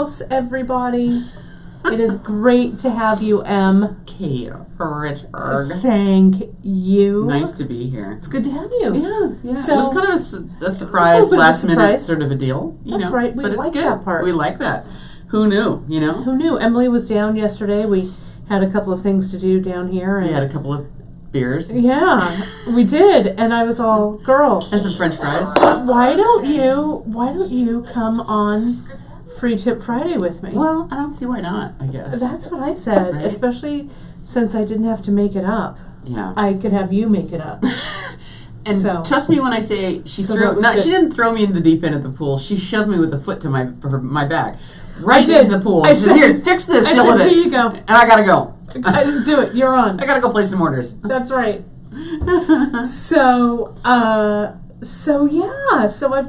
house, everybody. It is great to have you, Em. Kate Richard. Thank you. Nice to be here. It's good to have you. Yeah. So, it was kind of a surprise, last minute sort of a deal. That's right. We like that part. We like that. Who knew, Who knew? Emily was down yesterday. We had a couple of things to do down here. And we had a couple of beers. Yeah, we did. And I was all, girl. And some French fries. Why don't you come on Free Tip Friday with me? Well, I don't see why not, I guess. That's what I said, right? Especially since I didn't have to make it up. Yeah. I could have you make it up. And trust me when I say she didn't throw me in the deep end of the pool. She shoved me with a foot to my back. Right into the pool. I said, here, fix this, deal with it. Here you go. And I gotta go. Do it, you're on. I gotta go place some orders. That's right. So I've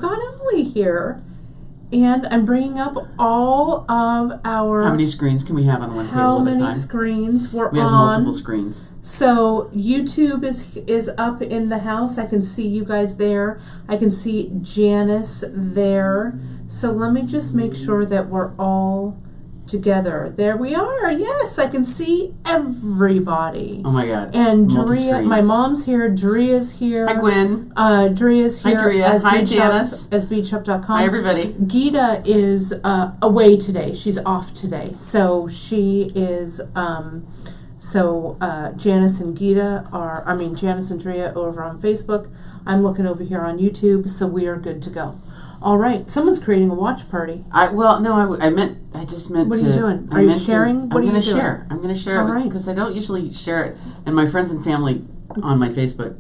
got Emily here. And I'm bringing up all of our... How many screens can we have on one table at a time? How many screens we're on? We have multiple screens. So YouTube is up in the house. I can see you guys there. I can see Janice there. So let me just make sure that we're all together. There we are. Yes, I can see everybody. Oh my God. And Drea, my mom's here. Drea's here. Hi, Gwen. Drea's here. Hi, Drea. Hi, Janice. As beadshop.com. Hi, everybody. Gita is away today. She's off today. So she is, Janice and Janice and Drea over on Facebook. I'm looking over here on YouTube, so we are good to go. All right. Someone's creating a watch party. I just meant What to... are you doing? Are you sharing? What are you doing? I'm going to share it because I don't usually share it. And my friends and family on my Facebook,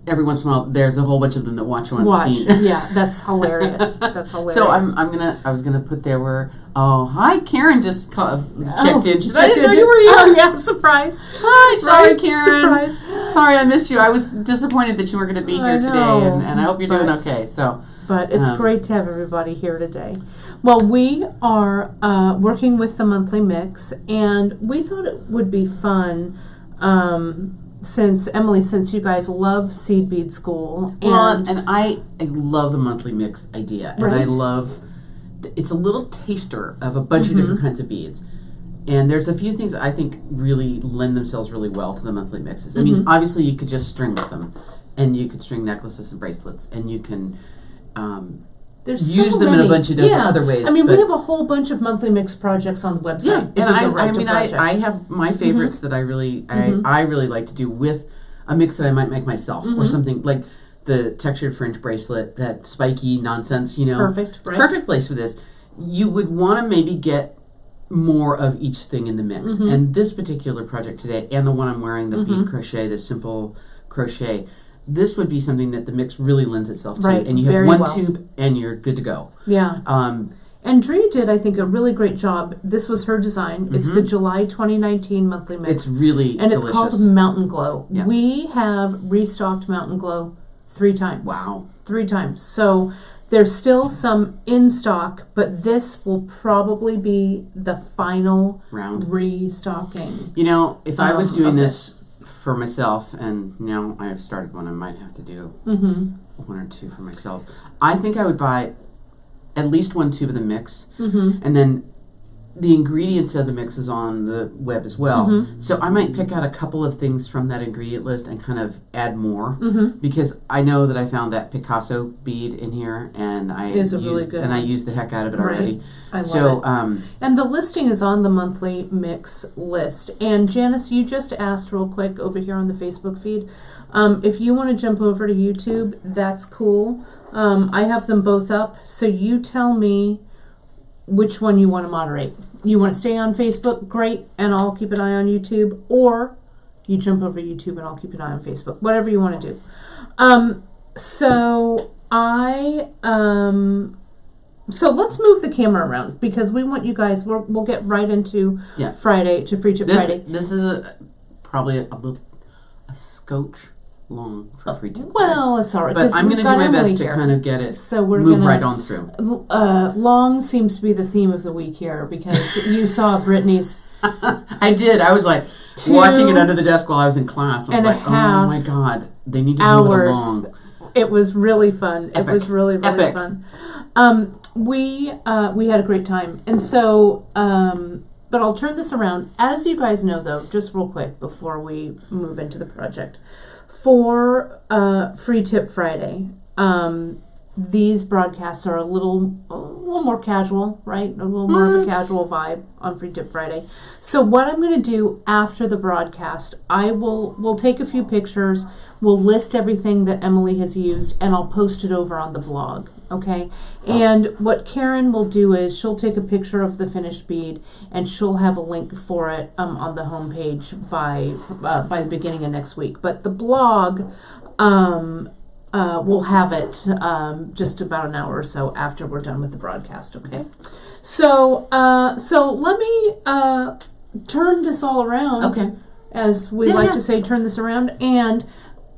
every once in a while, there's a whole bunch of them that watch one scene. Yeah, that's hilarious. That's hilarious. So I was gonna put there where, hi, Karen just checked in. I didn't know you were here. Oh, yeah, surprise. Hi, sorry, right, Karen. Surprise. Sorry I missed you. I was disappointed that you weren't going to be here today, and I hope you're doing okay. But it's great to have everybody here today. Well, we are working with the monthly mix, and we thought it would be fun since you guys love Seed Bead School. And I love the monthly mix idea. Right. And I love, it's a little taster of a bunch of different kinds of beads. And there's a few things I think really lend themselves really well to the monthly mixes. I mean, obviously you could just string with them. And you could string necklaces and bracelets. And you can use them in a bunch of different other ways. I mean, we have a whole bunch of monthly mix projects on the website. Yeah, and I have my favorites that I really like to do with a mix that I might make myself or something like the textured fringe bracelet, that spiky nonsense, Perfect, right? Perfect place for this. You would want to maybe get more of each thing in the mix. And this particular project today, and the one I'm wearing, the bead crochet, the simple crochet, this would be something that the mix really lends itself to. Right, and you have one tube and you're good to go. Yeah. And Drea did, I think, a really great job. This was her design. It's the July 2019 monthly mix. It's really delicious. It's called Mountain Glow. Yeah. We have restocked Mountain Glow 3 times. Wow. 3 times. So there's still some in stock, but this will probably be the final round restocking. If I was doing this for myself, and now I have started one, I might have to do 1 or 2 for myself. I think I would buy at least 1 tube of the mix, and then the ingredients of the mix is on the web as well. So I might pick out a couple of things from that ingredient list and kind of add more, because I know that I found that Picasso bead in here, and I used the heck out of it already. I love it. And the listing is on the monthly mix list. And Janice, you just asked real quick over here on the Facebook feed, if you want to jump over to YouTube, that's cool. I have them both up, so you tell me which one you want to moderate. You want to stay on Facebook? Great, and I'll keep an eye on YouTube. Or you jump over to YouTube and I'll keep an eye on Facebook. Whatever you want to do. So let's move the camera around because we want you guys. We'll get right into Friday to Free Tip Friday. This is probably a scotch long for Free Tip. Well, it's all right. But I'm going to do my best to kind of get it. So we're move right on through. Long seems to be the theme of the week here because you saw Brittany's. I did. I was like watching it under the desk while I was in class. I was like, oh my God, they need to move it along. It was really fun. Epic. It was really, really Epic. fun. We had a great time. And so, but I'll turn this around. As you guys know, though, just real quick before we move into the project, for Free Tip Friday, these broadcasts are a little more casual, right? A little more of a casual vibe on Free Tip Friday. So what I'm going to do after the broadcast, we'll take a few pictures, we'll list everything that Emily has used, and I'll post it over on the blog, okay? And what Karen will do is she'll take a picture of the finished bead, and she'll have a link for it on the homepage by the beginning of next week. But the blog, we'll have it just about an hour or so after we're done with the broadcast, okay? So let me turn this all around. Okay. As we like to say, turn this around. And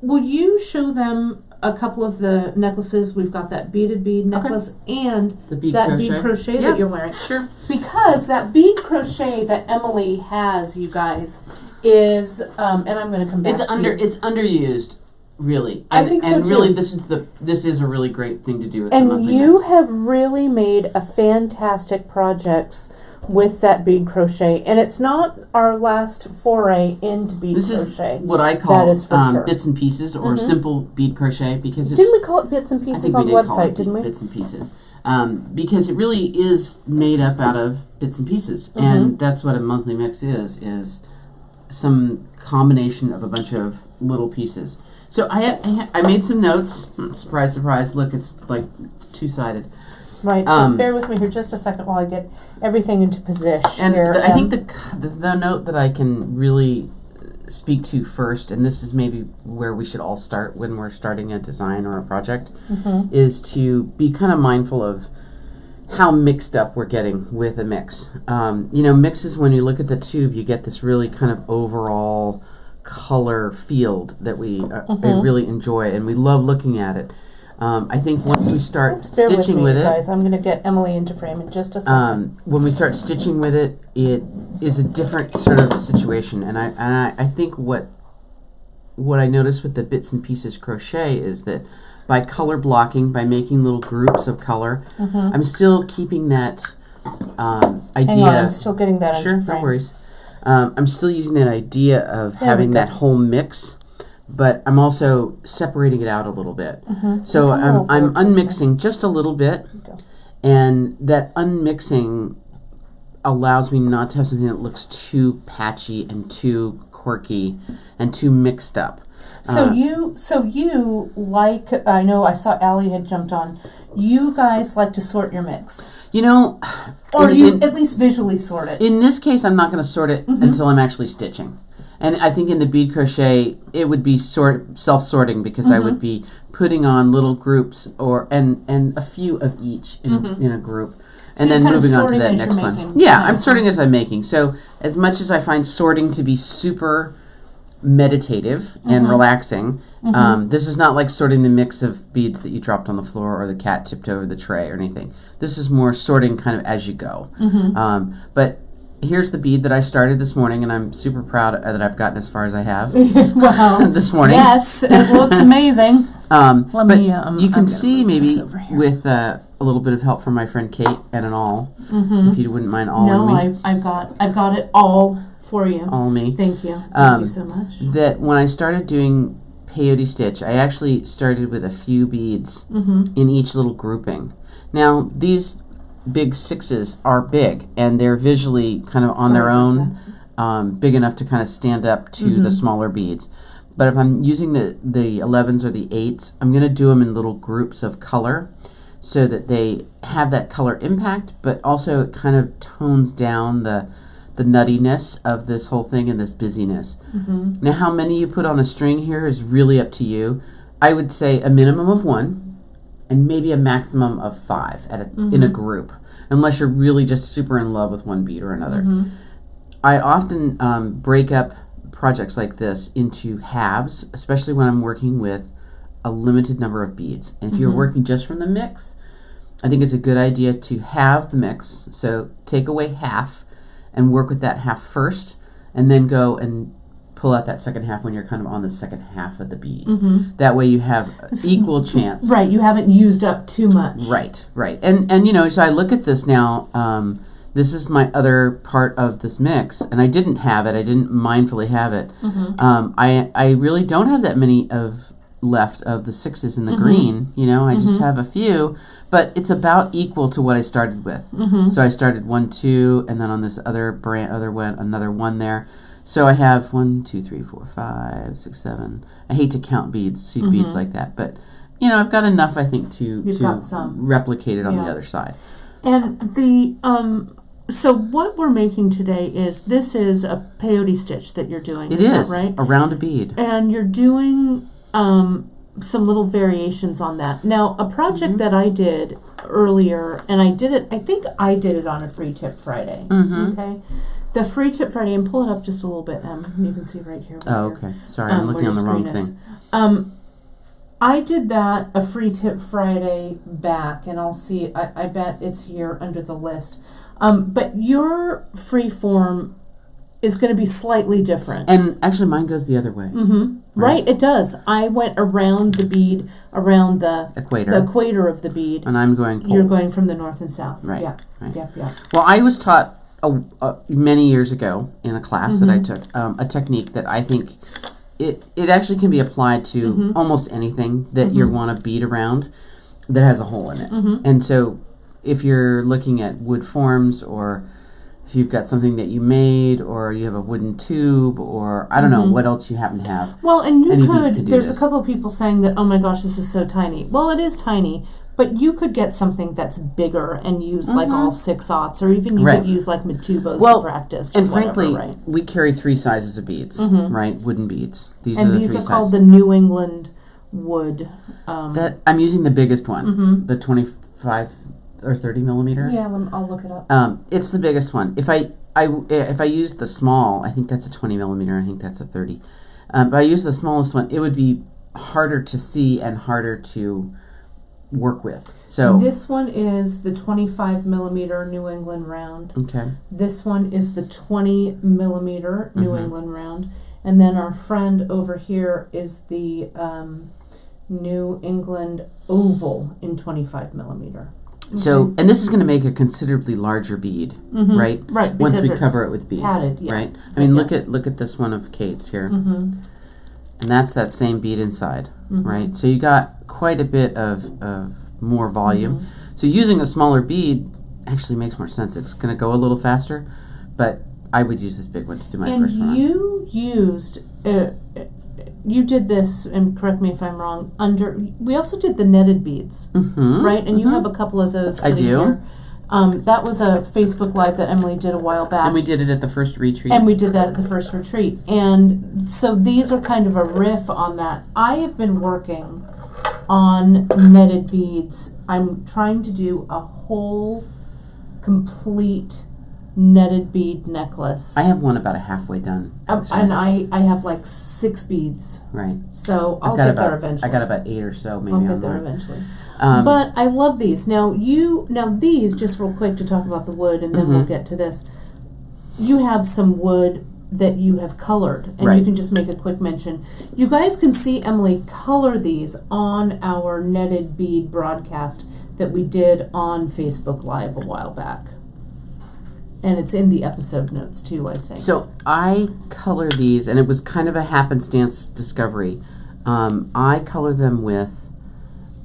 will you show them a couple of the necklaces? We've got that beaded bead necklace and The bead that crochet. bead crochet Yeah. that you're wearing. Sure. Because that bead crochet that Emily has, you guys, is, and I'm going to come back It's underused, really. I think so, and too. really, this is a really great thing to do with the And monthly you mix. have really made a fantastic projects with that bead crochet, and it's not our last foray into bead This crochet. is what I call That is for sure. bits and pieces or simple bead crochet because it's. Didn't we call it bits and I pieces think on we the did call website? it Didn't we? bits and pieces, because it really is made up out of bits and pieces, and that's what a monthly mix is some combination of a bunch of little pieces. So I made some notes. Surprise, surprise! Look, it's like two-sided. Right. So bear with me here just a second while I get everything into position. And here. I think the note that I can really speak to first, and this is maybe where we should all start when we're starting a design or a project, is to be kind of mindful of how mixed up we're getting with a mix. Mixes, when you look at the tube, you get this really kind of overall color field that we really enjoy, and we love looking at it. I think once we start stitching with it, guys, I'm going to get Emily into frame in just a second. when we start stitching with it, it is a different sort of situation. And I think what I notice with the bits and pieces crochet is that by color blocking, by making little groups of color, I'm still keeping that idea. Hang on, I'm still getting that Sure, into frame. no worries. I'm still using that idea of having that whole mix, but I'm also separating it out a little bit. So I'm unmixing just a little bit, and that unmixing allows me not to have something that looks too patchy and too quirky and too mixed up. So you like, I know I saw Allie had jumped on, you guys like to sort your mix. Or you at least visually sort it. In this case, I'm not going to sort it until I'm actually stitching. And I think in the bead crochet, it would be self-sorting because I would be putting on little groups and a few of each in a group. So And then you're kind of moving on to sorting that as next you're one. making. Yeah, Yeah. I'm sorting as I'm making. So as much as I find sorting to be super meditative and relaxing, this is not like sorting the mix of beads that you dropped on the floor or the cat tipped over the tray or anything. This is more sorting kind of as you go. But here's the bead that I started this morning, and I'm super proud that I've gotten as far as I have Wow. this morning. Yes, it looks amazing. But you I'm can gonna see move maybe this over here. with a little bit of help from my friend Kate and an awl, if you wouldn't mind awling me. No, I've got it all for you. Awl me. Thank you. Thank you so much. That when I started doing peyote stitch, I actually started with a few beads in each little grouping. Now, these big sixes are big, and they're visually kind of on their own, big enough to kind of stand up to the smaller beads. But if I'm using the 11s or the 8s, I'm going to do them in little groups of color so that they have that color impact, but also it kind of tones down the nuttiness of this whole thing and this busyness. Now, how many you put on a string here is really up to you. I would say a minimum of 1 and maybe a maximum of 5 in a group, unless you're really just super in love with one bead or another. I often break up projects like this into halves, especially when I'm working with a limited number of beads. And if you're working just from the mix, I think it's a good idea to halve the mix. So take away half and work with that half first, and then go and pull out that second half when you're kind of on the second half of the bead. That way you have equal chance. Right, you haven't used up too much. Right. And you know, so I look at this now, this is my other part of this mix, and I didn't have it. I didn't mindfully have it. I really don't have that many left of the 6s in the green. You know, I just have a few, but it's about equal to what I started with. So I started 1, 2, and then on this other one, another 1 there. So I have 1, 2, 3, 4, 5, 6, 7. I hate to count beads, seed beads like that, but you know, I've got enough, I think, to replicate it on the other side. And the so what we're making today this is a peyote stitch that you're doing. It is, right? Around a bead. And you're doing some little variations on that. Now, a project that I did earlier, and I think I did it on a Free Tip Friday. Okay. The Free Tip Friday, and pull it up just a little bit, you can see right here. Oh, okay. Sorry, I'm looking on the wrong thing. I did that a Free Tip Friday back, and I'll see, I bet it's here under the list. But your free form is going to be slightly different. And actually mine goes the other way. Right, it does. I went around the bead, around the equator of the bead. And I'm going poles. You're going from the north and south. Right. Yeah. Right. Yeah. Well, I was taught many years ago in a class that I took a technique that I think it actually can be applied to almost anything that you want to bead around that has a hole in it. And so if you're looking at wood forms, or if you've got something that you made, or you have a wooden tube, or I don't know what else you happen to have. Well, and there's a couple of people saying that, oh my gosh, this is so tiny. Well, it is tiny, but you could get something that's bigger and use like all 6/0, or even you could use like Matubos to practice. And frankly, we carry 3 sizes of beads, right? Wooden beads. These are the 3 sizes. And these are called the New England wood. That I'm using the biggest one, the 25 or 30 millimeter. Yeah, I'll look it up. It's the biggest one. If I used the small, I think that's a 20 millimeter. I think that's a 30. But I use the smallest one. It would be harder to see and harder to work with. So this one is the 25 millimeter New England round. Okay. This one is the 20 millimeter New England round, and then our friend over here is the New England oval in 25 millimeter. So, and this is going to make a considerably larger bead, right? Right. Once we cover it with beads, padded, right? I mean, look at this one of Kate's here, and that's that same bead inside, right? So you got quite a bit of more volume. So using a smaller bead actually makes more sense. It's going to go a little faster, but I would use this big one to do my first one. And you used. You did this, and correct me if I'm wrong, we also did the netted beads, right? And you have a couple of those sitting here. That was a Facebook Live that Emily did a while back. And we did it at the first retreat. And we did that at the first retreat. And so these are kind of a riff on that. I have been working on netted beads. I'm trying to do a whole, complete netted bead necklace. I have one about halfway done. And I have like 6 beads. Right. So I'll get there eventually. I got about 8 or so maybe. I'll get there eventually. But I love these. Now these, just real quick to talk about the wood, and then we'll get to this. You have some wood that you have colored, and you can just make a quick mention. You guys can see Emily color these on our netted bead broadcast that we did on Facebook Live a while back. And it's in the episode notes too, I think. So I color these, and it was kind of a happenstance discovery. I color them with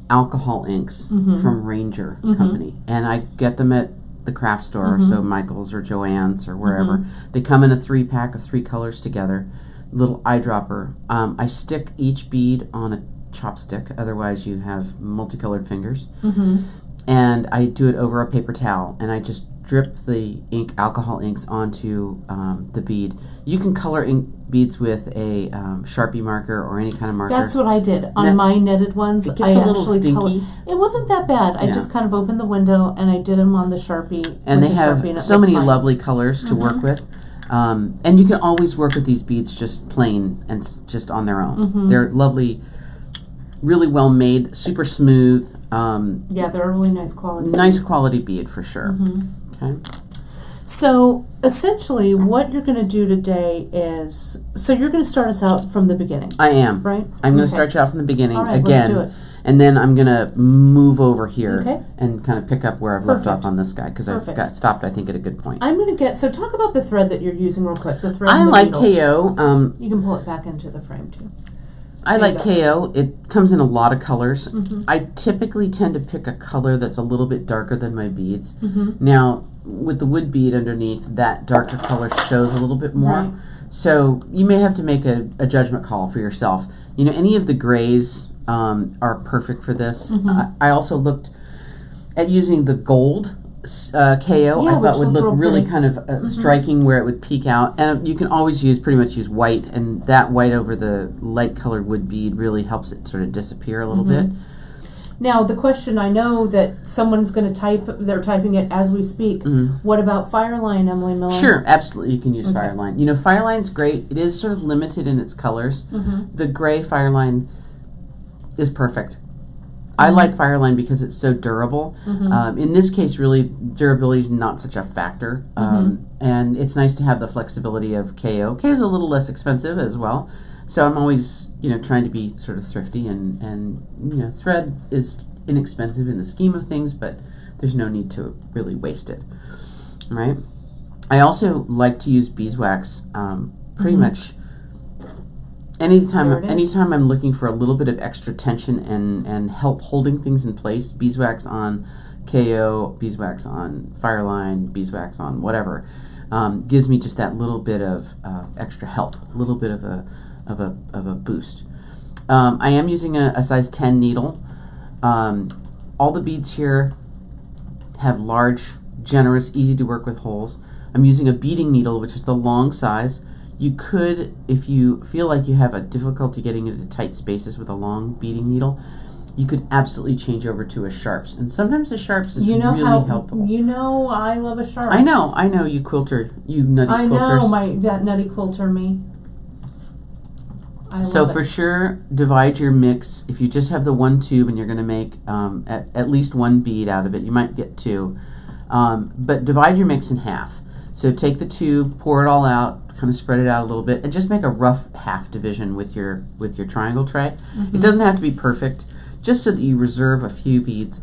alcohol inks from Ranger Company, and I get them at the craft store, so Michael's or Joann's or wherever. They come in a 3-pack of 3 colors together, little eyedropper. I stick each bead on a chopstick, otherwise you have multicolored fingers. And I do it over a paper towel, and I just drip the alcohol inks onto the bead. You can color ink beads with a Sharpie marker or any kind of marker. That's what I did on my netted ones. It gets a little stinky. It wasn't that bad. I just kind of opened the window and I did them on the Sharpie. And they have so many lovely colors to work with. And you can always work with these beads just plain and just on their own. They're lovely, really well made, super smooth. Yeah, they're a really nice quality. Nice quality bead for sure. Okay. So essentially what you're going to do today is, so you're going to start us out from the beginning. I am. Right? I'm going to start you off from the beginning All right, again. let's do it. And then I'm going to move over here Okay. and kind of pick up where I've left off on this guy, because I've got stopped, I think, at a good point. I'm going to so talk about the thread that you're using real quick. The thread I and the like needles. KO. You can pull it back into the frame too. I like KO. It comes in a lot of colors. Mm-hmm. I typically tend to pick a color that's a little bit darker than my beads. Mm-hmm. Now, with the wood bead underneath, that darker color shows a little bit more. Right. So you may have to make a judgment call for yourself. You know, any of the grays are perfect for this. Mm-hmm. I also looked at using the gold KO. I thought would look really kind of striking, where it would peek out. And you can always pretty much use white, and that white over the light colored wood bead really helps it sort of disappear a little bit. Now, the question, I know that someone's going to type, they're typing it as we speak. What about Fireline, Emily Miller? Sure, absolutely, you can use Fireline. You know, Fireline's great. It is sort of limited in its colors. The gray Fireline is perfect. I like Fireline because it's so durable. In this case, really, durability is not such a factor. And it's nice to have the flexibility of KO. KO is a little less expensive as well. So I'm always, trying to be sort of thrifty, and thread is inexpensive in the scheme of things, but there's no need to really waste it, right? I also like to use beeswax pretty much anytime I'm looking for a little bit of extra tension and help holding things in place. Beeswax on KO, beeswax on Fireline, beeswax on whatever gives me just that little bit of extra help, a little bit of a boost. I am using a size 10 needle. All the beads here have large, generous, easy to work with holes. I'm using a beading needle, which is the long size. You could, if you feel like you have a difficulty getting into tight spaces with a long beading needle, you could absolutely change over to a Sharps. And sometimes the Sharps is really helpful. You know I love a Sharps. I know, you quilter, you nutty quilters. I know, that nutty quilter me. So for sure, divide your mix. If you just have the one tube and you're going to make at least one bead out of it, you might get two. But divide your mix in half. So take the tube, pour it all out, kind of spread it out a little bit, and just make a rough half division with your triangle tray. It doesn't have to be perfect, just so that you reserve a few beads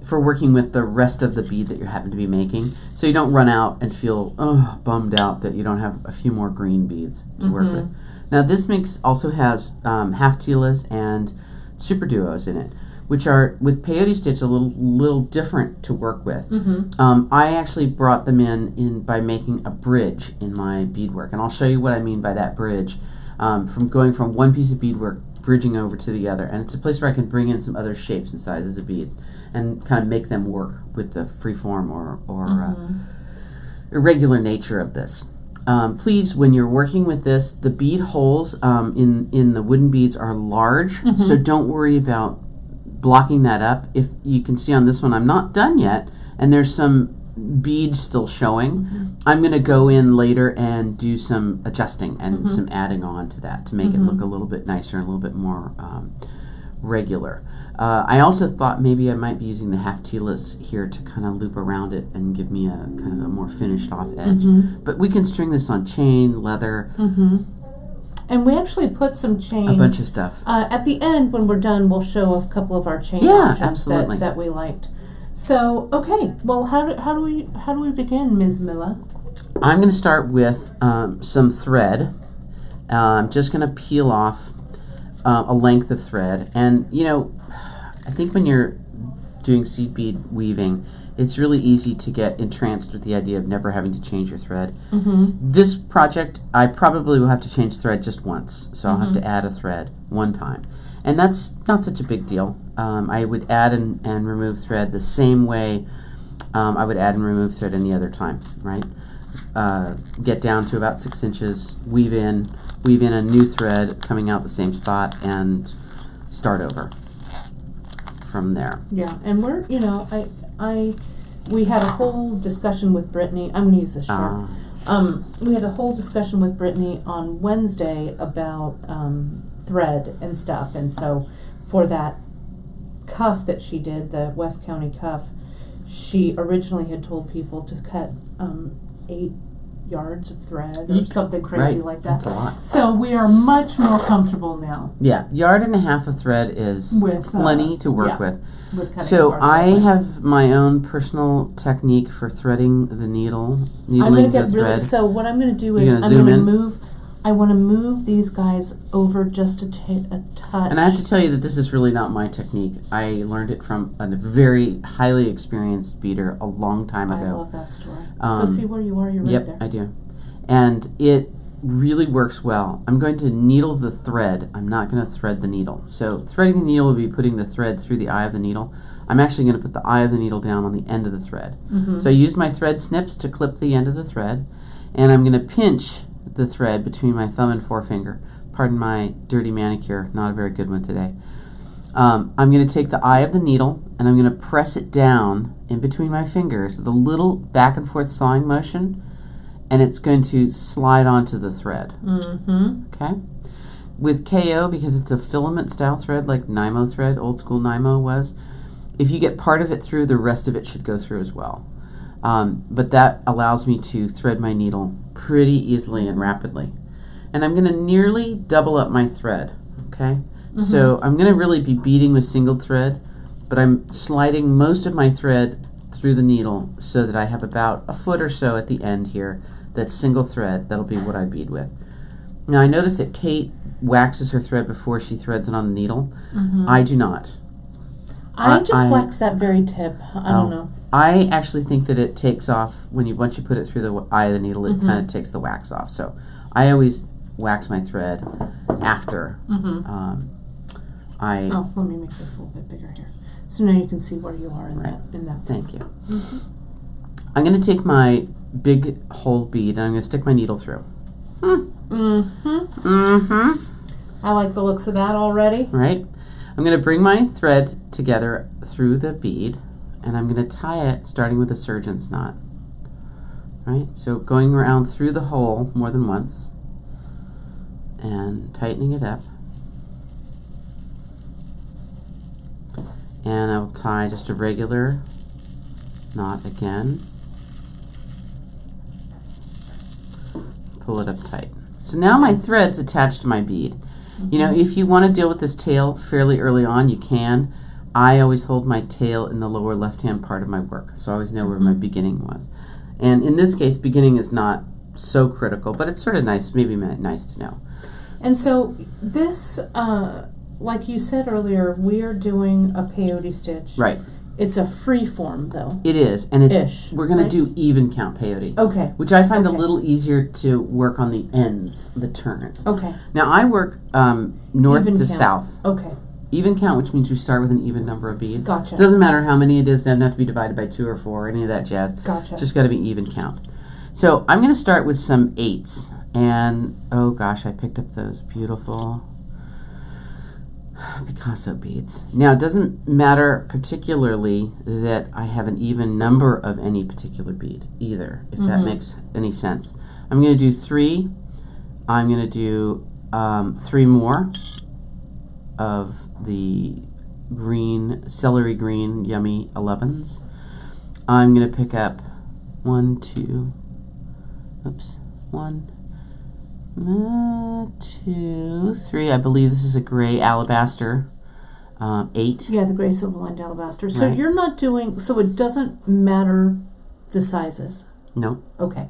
for working with the rest of the bead that you happen to be making, so you don't run out and feel bummed out that you don't have a few more green beads to work with. Now this mix also has half telas and super duos in it, which are, with peyote stitch, a little different to work with. I actually brought them in by making a bridge in my beadwork, and I'll show you what I mean by that bridge. From going from one piece of beadwork, bridging over to the other, and it's a place where I can bring in some other shapes and sizes of beads, and kind of make them work with the freeform or irregular nature of this. Please, when you're working with this, the bead holes in the wooden beads are large, so don't worry about blocking that up. If you can see on this one, I'm not done yet, and there's some beads still showing. I'm going to go in later and do some adjusting and some adding on to that to make it look a little bit nicer and a little bit more regular. I also thought maybe I might be using the half telas here to kind of loop around it and give me a kind of a more finished off edge. But we can string this on chain, leather, and we actually put some chain. A bunch of stuff. At the end, when we're done, we'll show a couple of our chain objects that we liked. So, okay, well, how do we begin, Ms. Miller? I'm going to start with some thread. I'm just going to peel off a length of thread, and I think when you're doing seed bead weaving, it's really easy to get entranced with the idea of never having to change your thread. This project, I probably will have to change thread just once, so I'll have to add a thread one time. And that's not such a big deal. I would add and remove thread the same way I would add and remove thread any other time, right? Get down to about 6 inches, weave in a new thread coming out the same spot, and start over from there. Yeah, and we're, we had a whole discussion with Brittany. I'm going to use this shirt. We had a whole discussion with Brittany on Wednesday about thread and stuff, and so for that cuff that she did, the West County cuff, she originally had told people to cut 8 yards of thread or something crazy like that. That's a lot. So we are much more comfortable now. Yeah, 1.5 yards of thread is with plenty to work with cutting So I thread have my own personal technique for threading the needling the thread. So what I'm going to do is You're gonna I'm zoom going to in? move. I want to move these guys over just a touch. And I have to tell you that this is really not my technique. I learned it from a very highly experienced beater a long time ago. I love that story. So see where you are. You're right there. Yep, I do. And it really works well. I'm going to needle the thread. I'm not going to thread the needle. So threading the needle would be putting the thread through the eye of the needle. I'm actually going to put the eye of the needle down on the end of the thread. So I use my thread snips to clip the end of the thread, and I'm going to pinch the thread between my thumb and forefinger. Pardon my dirty manicure, not a very good one today. I'm going to take the eye of the needle and I'm going to press it down in between my fingers with a little back and forth sawing motion, and it's going to slide onto the thread. Okay? With KO, because it's a filament style thread like Nymo thread, old school Nymo was, if you get part of it through, the rest of it should go through as well. But that allows me to thread my needle pretty easily and rapidly. And I'm going to nearly double up my thread, okay? So I'm going to really be beading with single thread, but I'm sliding most of my thread through the needle so that I have about a foot or so at the end here that's single thread. That'll be what I bead with. Now I notice that Kate waxes her thread before she threads it on the needle. I do not. I just wax that very tip. I don't know. I actually think that it takes off once you put it through the eye of the needle. It kind of takes the wax off. So I always wax my thread after. Let me make this a little bit bigger here, so now you can see where you are in that. Thank you. I'm going to take my big hole bead and I'm going to stick my needle through. I like the looks of that already. Right. I'm going to bring my thread together through the bead, and I'm going to tie it starting with a surgeon's knot. Right? So going around through the hole more than once and tightening it up. And I will tie just a regular knot again. Pull it up tight. So now my thread's attached to my bead. You know, if you want to deal with this tail fairly early on, you can. I always hold my tail in the lower left-hand part of my work, so I always know where my beginning was. And in this case, beginning is not so critical, but it's sort of nice, maybe nice to know. And so this, like you said earlier, we are doing a peyote stitch. Right. It's a free form, though. It is, and we're going to do even count peyote. Okay. Which I find a little easier to work on the ends, the turns. Okay. Now I work north Even to count. south. Okay. Even count, which means we start with an even number of beads. Gotcha. Doesn't matter how many it is, they don't have to be divided by 2 or 4 or any of that jazz. Gotcha. Just got to be even count. So I'm going to start with some 8s. And, oh gosh, I picked up those beautiful Picasso beads. Now, it doesn't matter particularly that I have an even number of any particular bead either, if that makes any sense. I'm going to do 3. I'm going to do 3 more of the green, celery green, yummy 11s. I'm going to pick up 1, 2, 2, 3. I believe this is a gray alabaster. 8. Yeah, the gray silver lined alabaster. So Right. you're not doing, so it doesn't matter the sizes. No, Okay.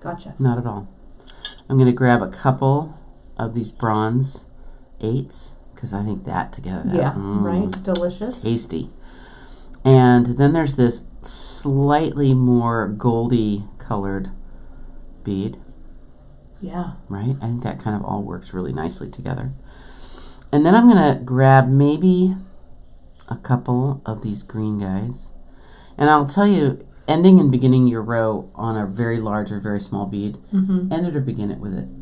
Gotcha. not at all. I'm going to grab a couple of these bronze 8s because I think that together. Yeah, right. Delicious. Tasty. And then there's this slightly more goldy colored bead. Yeah. Right? I think that kind of all works really nicely together. And then I'm going to grab maybe a couple of these green guys. And I'll tell you, ending and beginning your row on a very large or very small bead, end it or begin it with an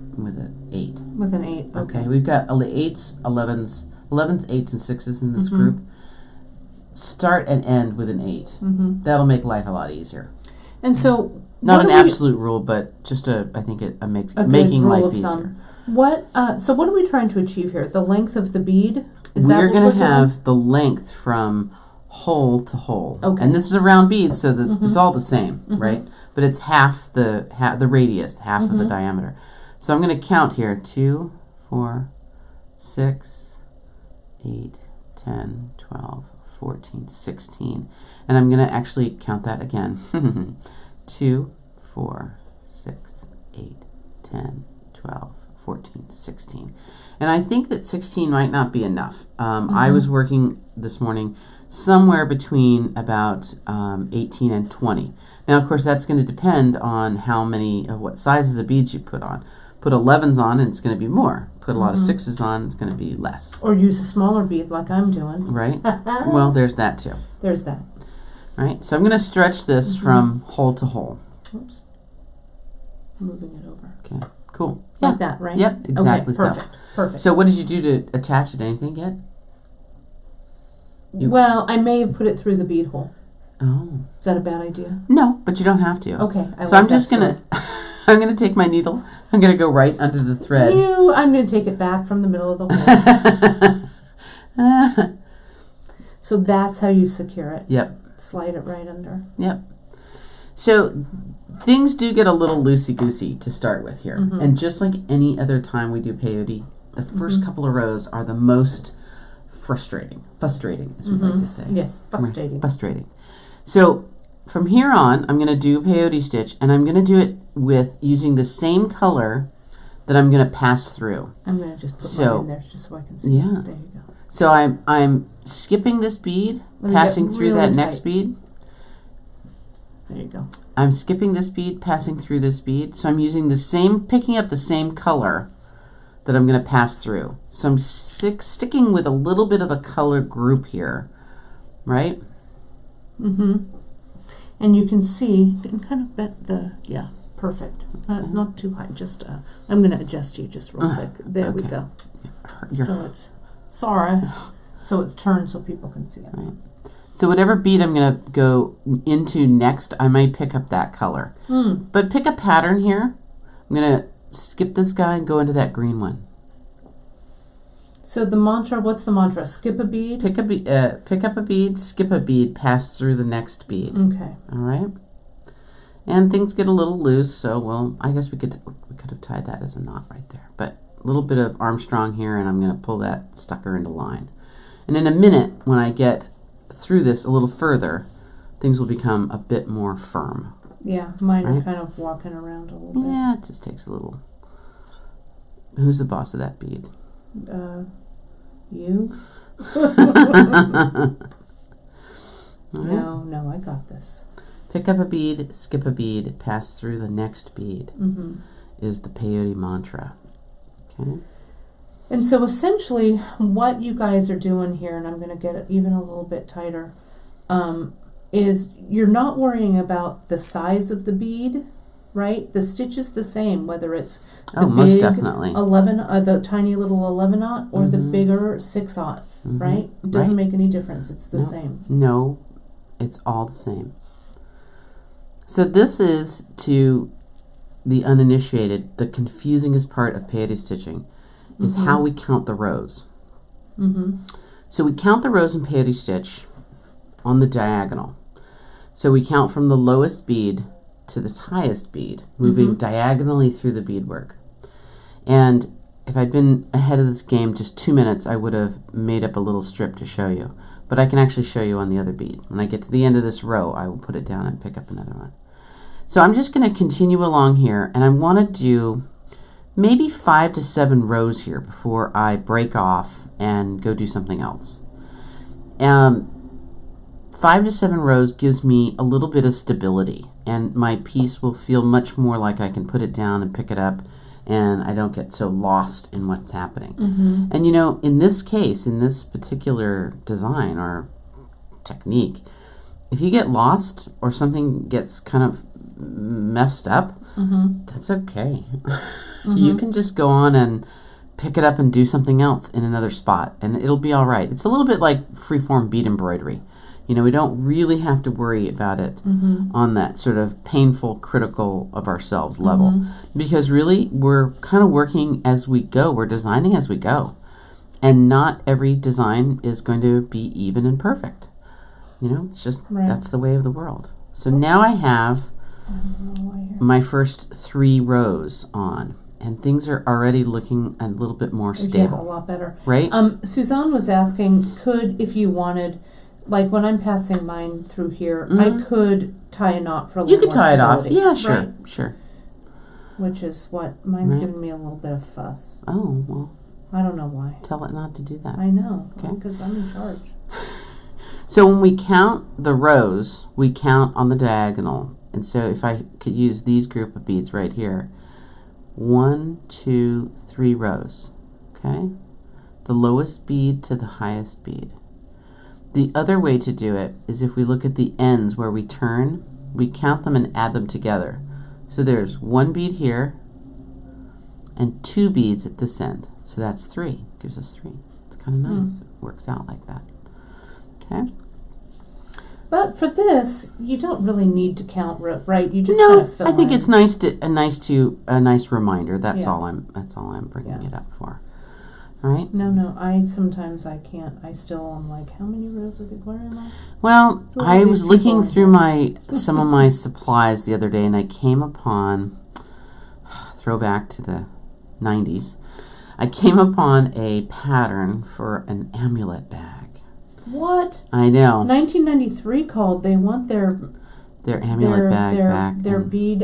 8. With an 8. Okay, we've got 8s, 11s, 8s, and 6s in this group. Start and end with an 8. That'll make life a lot easier. And so, Not an absolute rule, but just I think it makes making life easier. So what are we trying to achieve here? The length of the bead? We're going to have the length from hole to hole. Okay. And this is a round bead, so that it's all the same, right? But it's half the radius, half of the diameter. So I'm going to count here: 2, 4, 6, 8, 10, 12, 14, 16. And I'm going to actually count that again. 2, 4, 6, 8, 10, 12, 14, 16. And I think that 16 might not be enough. I was working this morning somewhere between about 18 and 20. Now, of course, that's going to depend on what sizes of beads you put on. Put 11s on and it's going to be more. Put a lot of 6s on, it's going to be less. Or use a smaller bead like I'm doing. Right? Well, there's that too. There's that. Right? So I'm going to stretch this from hole to hole. Oops. Moving it over. Okay, cool. Like that, right? Yep, exactly. Okay, perfect. Perfect. So what did you do to attach it? Anything yet? Well, I may have put it through the bead hole. Oh. Is that a bad idea? No, but you don't have to. Okay. So I'm just going to... I'm going to take my needle. I'm going to go right under the thread. I'm going to take it back from the middle of the hole. So that's how you secure it. Yep. Slide it right under. Yep. So things do get a little loosey-goosey to start with here. And just like any other time we do peyote, the first couple of rows are the most frustrating, as we like to say. Yes, frustrating. Right. Frustrating. So from here on, I'm going to do peyote stitch, and I'm going to do it with using the same color that I'm going to pass through. I'm going to just put mine in there just so I can see. Yeah. There you go. So I'm skipping this bead, passing through that next bead. There you go. I'm skipping this bead, passing through this bead. So I'm using the same, picking up the same color that I'm going to pass through. So I'm sticking with a little bit of a color group here, right? And you can see, you can kind of bend perfect. Not too high, just, I'm going to adjust you just real quick. There we go. So it's turned so people can see it. Right. So whatever bead I'm going to go into next, I might pick up that color. But pick a pattern here. I'm going to skip this guy and go into that green one. So the mantra, what's the mantra? Skip a bead? Pick up a bead, skip a bead, pass through the next bead. Okay. All right. And things get a little loose, so well, I guess we could have tied that as a knot right there. But a little bit of Armstrong here, and I'm going to pull that sucker into line. And in a minute, when I get through this a little further, things will become a bit more firm. Yeah, mine are kind of walking around a little bit. Yeah, it just takes a little. Who's the boss of that bead? You? No, I got this. Pick up a bead, skip a bead, pass through the next bead is the peyote mantra. Okay. And so essentially what you guys are doing here, and I'm going to get it even a little bit tighter, is you're not worrying about the size of the bead, right? The stitch is the same, whether it's the most big definitely. the tiny little 11-aught or the bigger 6-aught, right? It doesn't make any difference. It's the same. No, it's all the same. So this is, to the uninitiated, the confusingest part of peyote stitching is how we count the rows. So we count the rows in peyote stitch on the diagonal. So we count from the lowest bead to the highest bead, moving diagonally through the beadwork. And if I'd been ahead of this game just 2 minutes, I would have made up a little strip to show you. But I can actually show you on the other bead. When I get to the end of this row, I will put it down and pick up another one. So I'm just going to continue along here, and I want to do maybe 5 to 7 rows here before I break off and go do something else. 5 to 7 rows gives me a little bit of stability, and my piece will feel much more like I can put it down and pick it up, and I don't get so lost in what's happening. And you know, in this case, in this particular design or technique, if you get lost or something gets kind of messed up, that's okay. You can just go on and pick it up and do something else in another spot, and it'll be all right. It's a little bit like freeform bead embroidery. You know, we don't really have to worry about it on that sort of painful, critical of ourselves level, because really we're kind of working as we go. We're designing as we go, and not every design is going to be even and perfect. You know, it's just, Right. that's the way of the world. So now I have my first 3 rows on, and things are already looking a little bit more stable. Yeah, a lot better. Right? Suzanne was asking, if you wanted, like when I'm passing mine through here, I could tie a knot for a little You could tie it off. stability, Yeah, sure, right? sure. Which is what, mine's Right. giving me a little bit of fuss. Oh, well, I don't know why. tell it not to do that. I know, Okay. because I'm in charge. So when we count the rows, we count on the diagonal. And so if I could use these group of beads right here, 1, 2, 3 rows, okay? The lowest bead to the highest bead. The other way to do it is if we look at the ends where we turn, we count them and add them together. So there's 1 bead here and 2 beads at this end. So that's 3, gives us 3. It's kind of nice. It works out like that. Okay? But for this, you don't really need to count, right? You just kind of fill I think in. it's a nice reminder. That's Yeah. all I'm bringing Yeah. it up for. All right? No, sometimes I can't. I'm like, how many rows of the where am I? Well, Who are I these was looking people through some of my supplies the other day, and I came upon, throwback to the 90s, I came upon a pattern for an amulet bag. What? I know. 1993 called. They want their amulet bag back. Their and bead.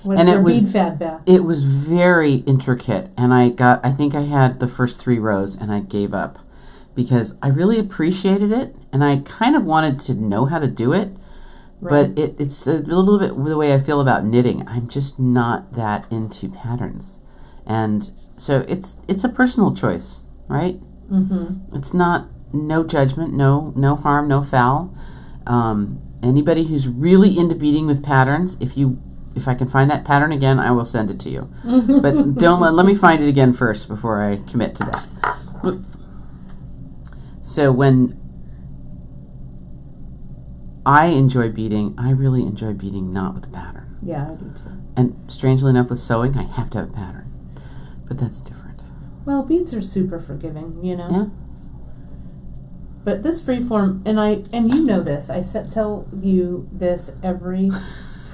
What's And it their was- bead fad back? it was very intricate, and I think I had the first 3 rows, and I gave up because I really appreciated it, and I kind of wanted to know how to do it. Right. But it's a little bit the way I feel about knitting. I'm just not that into patterns, and so it's a personal choice, right? Mm-hmm. It's not, no judgment, no harm, no foul. Anybody who's really into beading with patterns, if I can find that pattern again, I will send it to you. But don't let me find it again first before I commit to that. So when I enjoy beading, I really enjoy beading not with a pattern. Yeah, I do too. And strangely enough, with sewing, I have to have a pattern. But that's different. Well, beads are super forgiving, you know. Yeah. But this freeform, and you know this, tell you this every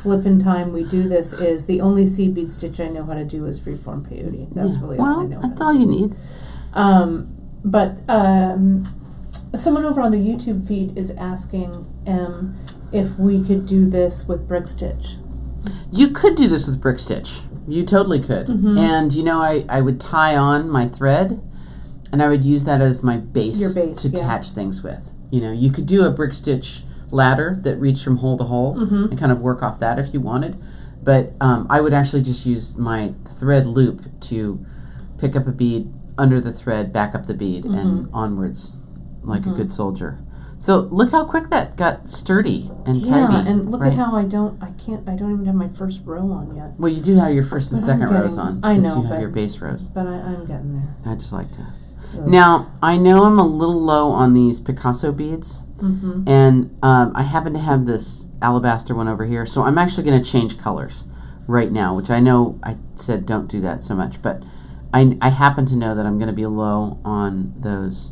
flippin' time we do this, is the only seed bead stitch I know how to do is freeform peyote. That's really all I know. That's all you need. But someone over on the YouTube feed is asking if we could do this with brick stitch. You could do this with brick stitch. You totally could. Mm-hmm. And I would tie on my thread, and I would use that as my base, Your base, to yeah. attach things with. You could do a brick stitch ladder that reached from hole to hole, Mm-hmm. and kind of work off that if you wanted. But I would actually just use my thread loop to pick up a bead under the thread, back up the bead, and onwards like a good soldier. So look how quick that got sturdy and tidy. Yeah, and look right? at how I don't even have my first row on yet. Well, you do have your first and But second I'm rows getting- on. I 'cause know, you have but- your base rows. But I'm getting there. I just like to. Ugh. Now, I know I'm a little low on these Picasso beads, Mm-hmm. and I happen to have this alabaster one over here, so I'm actually going to change colors right now, which I know I said don't do that so much, but I happen to know that I'm going to be low on those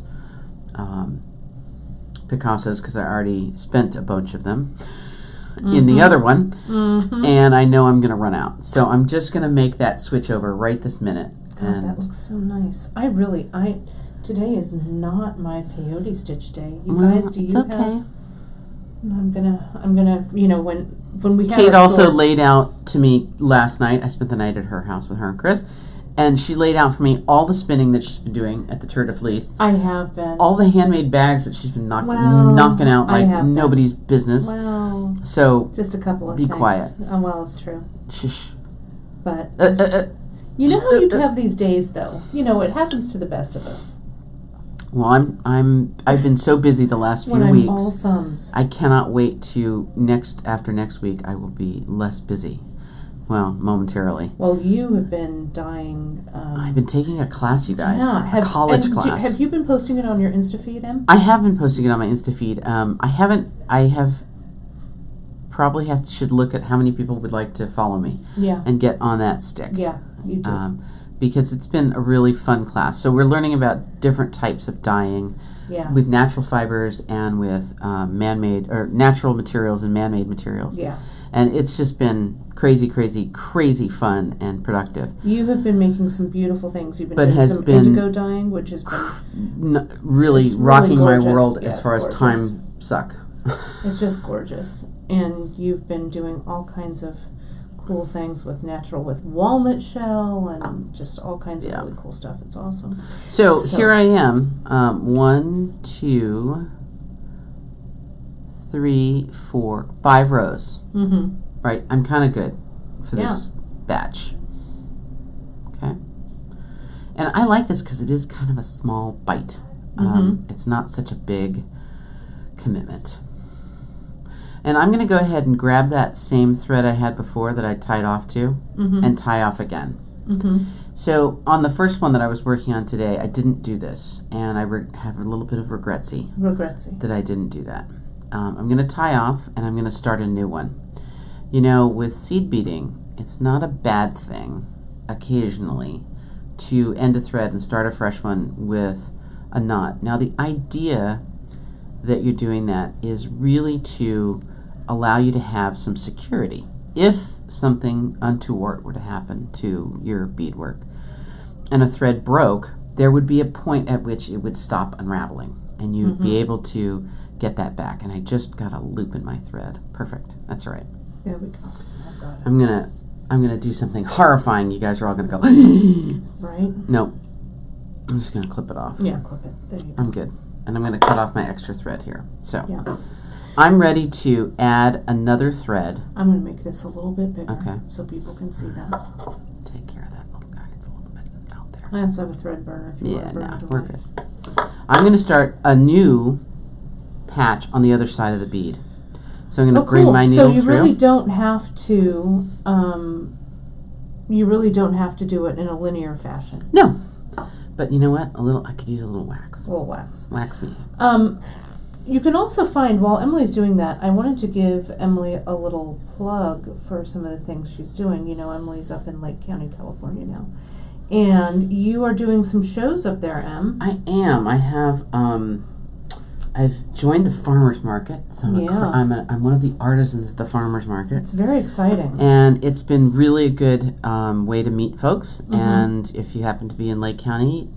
Picassos because I already spent a bunch of them in the other one, and I know I'm going to run out. So I'm just going to make that switch over right this minute. God, that looks so nice. Today is not my peyote stitch day. You guys, do it's you okay. have? I'm gonna, when we have Kate our also store- laid out to me last night. I spent the night at her house with her and Chris, and she laid out for me all the spinning that she's been doing at the Tour de Fleece, I have been. all the handmade bags that she's been Well, knocking out I like have been. nobody's business. Well, So just a couple of Be things. quiet. Oh, well, it's true. shush. But You know how you have these days, though. It happens to the best of us. Well, I've been so busy the last few When I'm weeks. all thumbs. I cannot wait to after next week. I will be less busy. Well, momentarily. Well, you have been dying. I've been taking a class, you guys. Yeah, a college class. Have you been posting it on your Insta feed, Em? I have been posting it on my Insta feed. I haven't. I have. Should look at how many people would like to follow me Yeah. and get on that stick. Yeah, you do. because it's been a really fun class. So we're learning about different types of dyeing with natural fibers and with man-made or natural materials and man-made materials. Yeah. And it's just been crazy, crazy, crazy fun and productive. You have been making some beautiful things. You've been doing some indigo dyeing, which has been really rocking my world as far as gorgeous. time suck. It's just gorgeous. And you've been doing all kinds of cool things with walnut shell and just all kinds of really cool stuff. It's awesome. So here I am. 1, 2, 3, 4, 5 rows. Mm-hmm. Right, I'm kind of good for this batch. Okay, and I like this because it is kind of a small bite. It's not such a big commitment. And I'm going to go ahead and grab that same thread I had before that I tied off to and tie off again. So on the first one that I was working on today, I didn't do this, and I have a little bit of regretsy that I didn't do that. I'm going to tie off, and I'm going to start a new one. You know, with seed beading, it's not a bad thing occasionally to end a thread and start a fresh one with a knot. Now, the idea that you're doing that is really to allow you to have some security. If something untoward were to happen to your beadwork and a thread broke, there would be a point at which it would stop unraveling and you'd be able to get that back. And I just got a loop in my thread. Perfect. That's all right. There we go. I've got it. I'm gonna do something horrifying. You guys are all gonna go right? No. I'm just gonna clip it off. Yeah, clip it. There you go. I'm good. And I'm gonna cut off my extra thread here. So I'm ready to add another thread. I'm gonna make this a little bit bigger so people can see that. Take care of that little guy. It's a little bit out there. I also have a thread burner if you want to burn it away. We're good. I'm gonna start a new patch on the other side of the bead. So I'm going to bring my needle through. So you really don't have to. You really don't have to do it in a linear fashion. No, but you know what? I could use a little wax. A little wax. Wax me. You can also find while Emily's doing that. I wanted to give Emily a little plug for some of the things she's doing. You know, Emily's up in Lake County, California now, and you are doing some shows up there, Em. I am. I have. I've joined the farmers market. So I'm one of the artisans at the farmers market. It's very exciting. And it's been really a good way to meet folks. And if you happen to be in Lake County,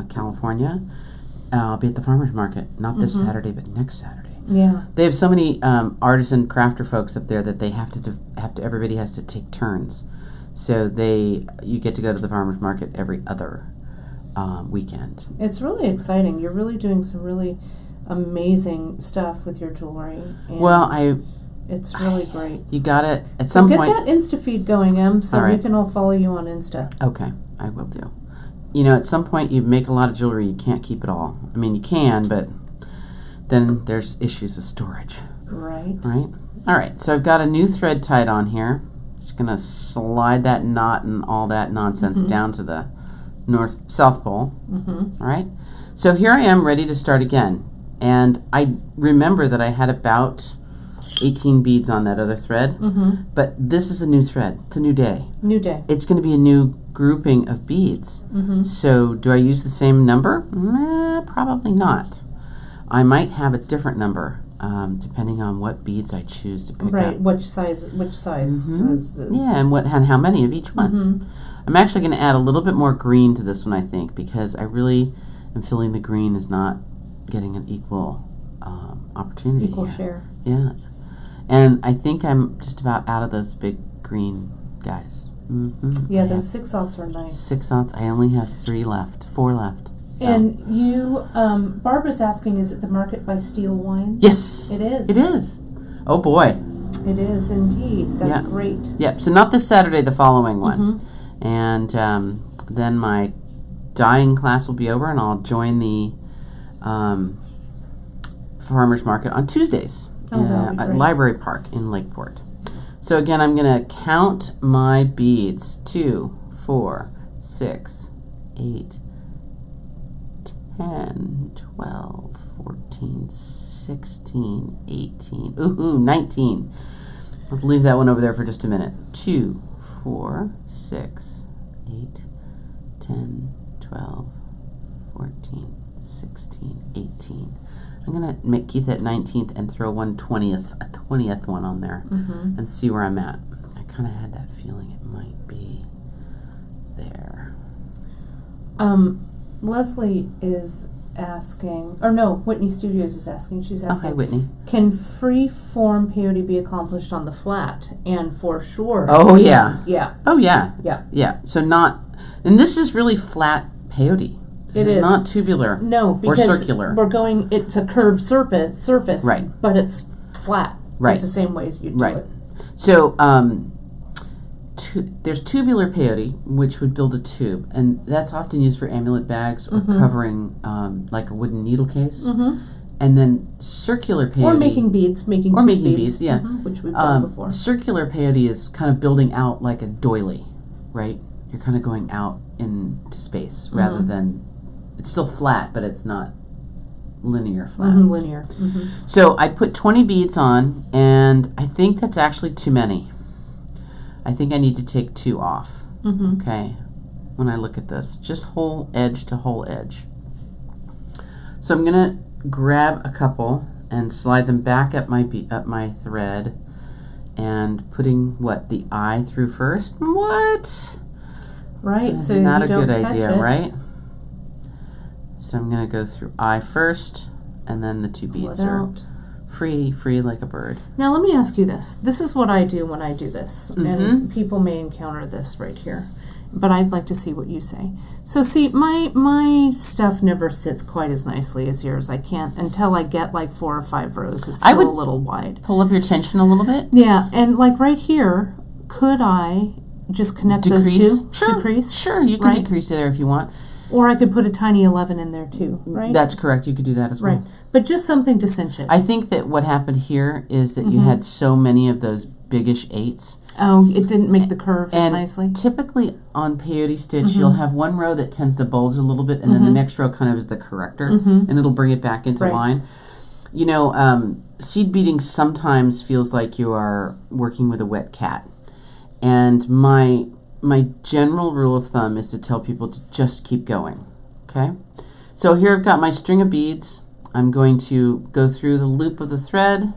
California, I'll be at the farmers market. Not this Saturday, but next Saturday. Yeah. They have so many artisan crafter folks up there that they have to everybody has to take turns. So you get to go to the farmers market every other weekend. It's really exciting. You're really doing some really amazing stuff with your jewelry. And it's really great. You got it at some point. Get that Insta feed going, Em, so we can all follow you on Insta. Okay, I will do. You know, at some point you make a lot of jewelry, you can't keep it all. I mean, you can, but then there's issues with storage. Right. All right, so I've got a new thread tied on here. Just gonna slide that knot and all that nonsense down to the south pole. All right. So here I am ready to start again. And I remember that I had about 18 beads on that other thread. But this is a new thread. It's a new day. New day. It's going to be a new grouping of beads. So do I use the same number? Probably not. I might have a different number depending on what beads I choose to pick up. Right, which size is Yeah, and how many of each one. I'm actually going to add a little bit more green to this one, I think, because I really am feeling the green is not getting an equal opportunity. Equal share. Yeah. And I think I'm just about out of those big green guys. Yeah, those 6/0 are nice. 6/0. I only have 4 left. So. And you, Barbara's asking, is it the Market by Steel wine? Yes. It is. It is. Oh boy. It is indeed. That's great. Yep. So not this Saturday, the following one. And then my dyeing class will be over and I'll join the farmers market on Tuesdays at Library Park in Lakeport. So again, I'm going to count my beads. 2, 4, 6, 8, 10, 12, 14, 16, 18, 19. Let's leave that one over there for just a minute. 2, 4, 6, 8, 10, 12, 14, 16, 18. I'm going to keep that 19th and throw a 20th one on there and see where I'm at. I kind of had that feeling it might be there. Leslie is asking, or no, Whitney Studios is asking, she's asking, Okay, Whitney. Can free form peyote be accomplished on the flat? And for sure. Oh, yeah. Yeah. Oh, yeah. Yeah. Yeah. So and this is really flat peyote. This is not tubular because or circular. It's a curved surface, right? But it's flat. Right. It's the same way as you do it. So there's tubular peyote, which would build a tube, and that's often used for amulet bags or covering like a wooden needle case. And then circular peyote, or making beads, making beads, yeah, which we've done before. Circular peyote is kind of building out like a doily, right? You're kind of going out into space rather than. It's still flat, but it's not linear flat. Linear. So I put 20 beads on, and I think that's actually too many. I think I need to take 2 off. Okay, when I look at this, just whole edge to whole edge. So I'm gonna grab a couple and slide them back up my thread, and putting the eye through first. What? Right. So not you a don't good catch idea, it. right? So I'm going to go through eye first, and then the 2 beads are free like a bird. Now let me ask you this. This is what I do when I do this, and people may encounter this right here, but I'd like to see what you say. So see, my stuff never sits quite as nicely as yours. I can't until I get like 4 or 5 rows. It's still a little wide. Pull up your tension a little bit. Yeah, and like right here, could I just connect those two? Sure. Decrease? Sure, you can decrease there if you want. Or I could put a tiny 11 in there too, right? That's correct. You could do that as well. Right. But just something to cinch it. I think that what happened here is that you had so many of those biggish 8s. Oh, it didn't make the curve as nicely. Typically on peyote stitch, you'll have one row that tends to bulge a little bit, and then the next row kind of is the corrector, and it'll bring it back into line. You know, seed beading sometimes feels like you are working with a wet cat. And my general rule of thumb is to tell people to just keep going, okay? So here I've got my string of beads. I'm going to go through the loop of the thread,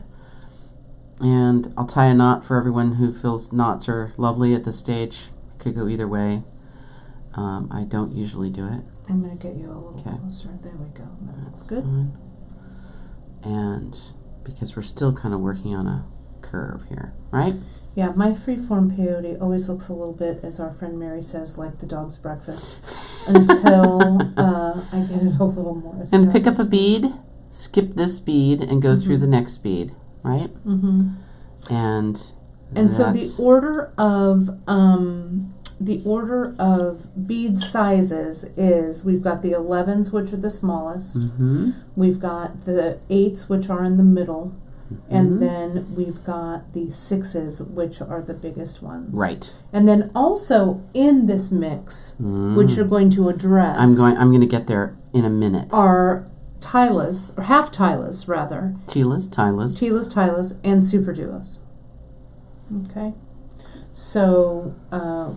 and I'll tie a knot for everyone who feels knots are lovely at this stage. It could go either way. I don't usually do it. I'm going to get you a little closer. There we go. That's good. Fine. And because we're still kind of working on a curve here, right? Yeah, my freeform peyote always looks a little bit, as our friend Mary says, like the dog's breakfast, until I get it a little more. And pick up a bead, skip this bead, and go through the next bead, right? And so the order of bead sizes is we've got the 11s, which are the smallest. We've got the 8s, which are in the middle. And then we've got the 6s, which are the biggest ones. Right. And then also in this mix, which you're going to address, I'm going to get there in a minute. Are tilas, or half tilas rather. Tilas, and super duos. Okay. So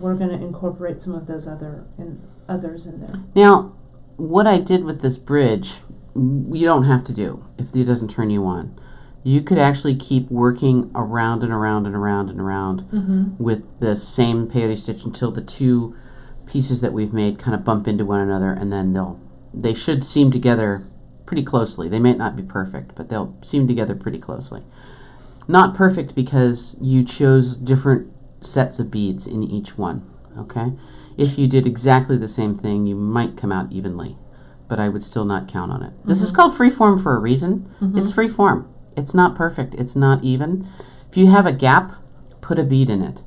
we're going to incorporate some of those others in there. Now, what I did with this bridge, you don't have to do if it doesn't turn you on. You could actually keep working around and around and around and around with the same peyote stitch until the 2 pieces that we've made kind of bump into one another, and then they should seam together pretty closely. They may not be perfect, but they'll seam together pretty closely. Not perfect because you chose different sets of beads in each one, okay? If you did exactly the same thing, you might come out evenly, but I would still not count on it. This is called freeform for a reason. It's freeform. It's not perfect. It's not even. If you have a gap, put a bead in it.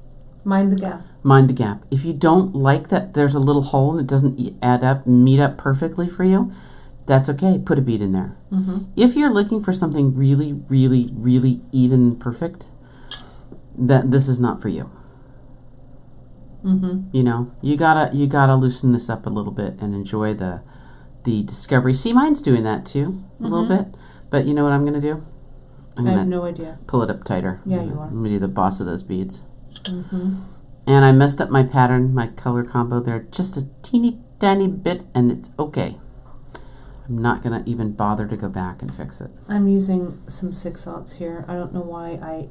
Mind the gap. Mind the gap. If you don't like that there's a little hole and it doesn't meet up perfectly for you, that's okay. Put a bead in there. If you're looking for something really, really, really even perfect, this is not for you. You know, you gotta loosen this up a little bit and enjoy the discovery. See, mine's doing that too, a little bit. But you know what I'm gonna do? I have no idea. Pull it up tighter. Yeah, you are. I'm going to be the boss of those beads. And I messed up my pattern, my color combo there, just a teeny tiny bit, and it's okay. I'm not going to even bother to go back and fix it. I'm using some 6/0 here. I don't know why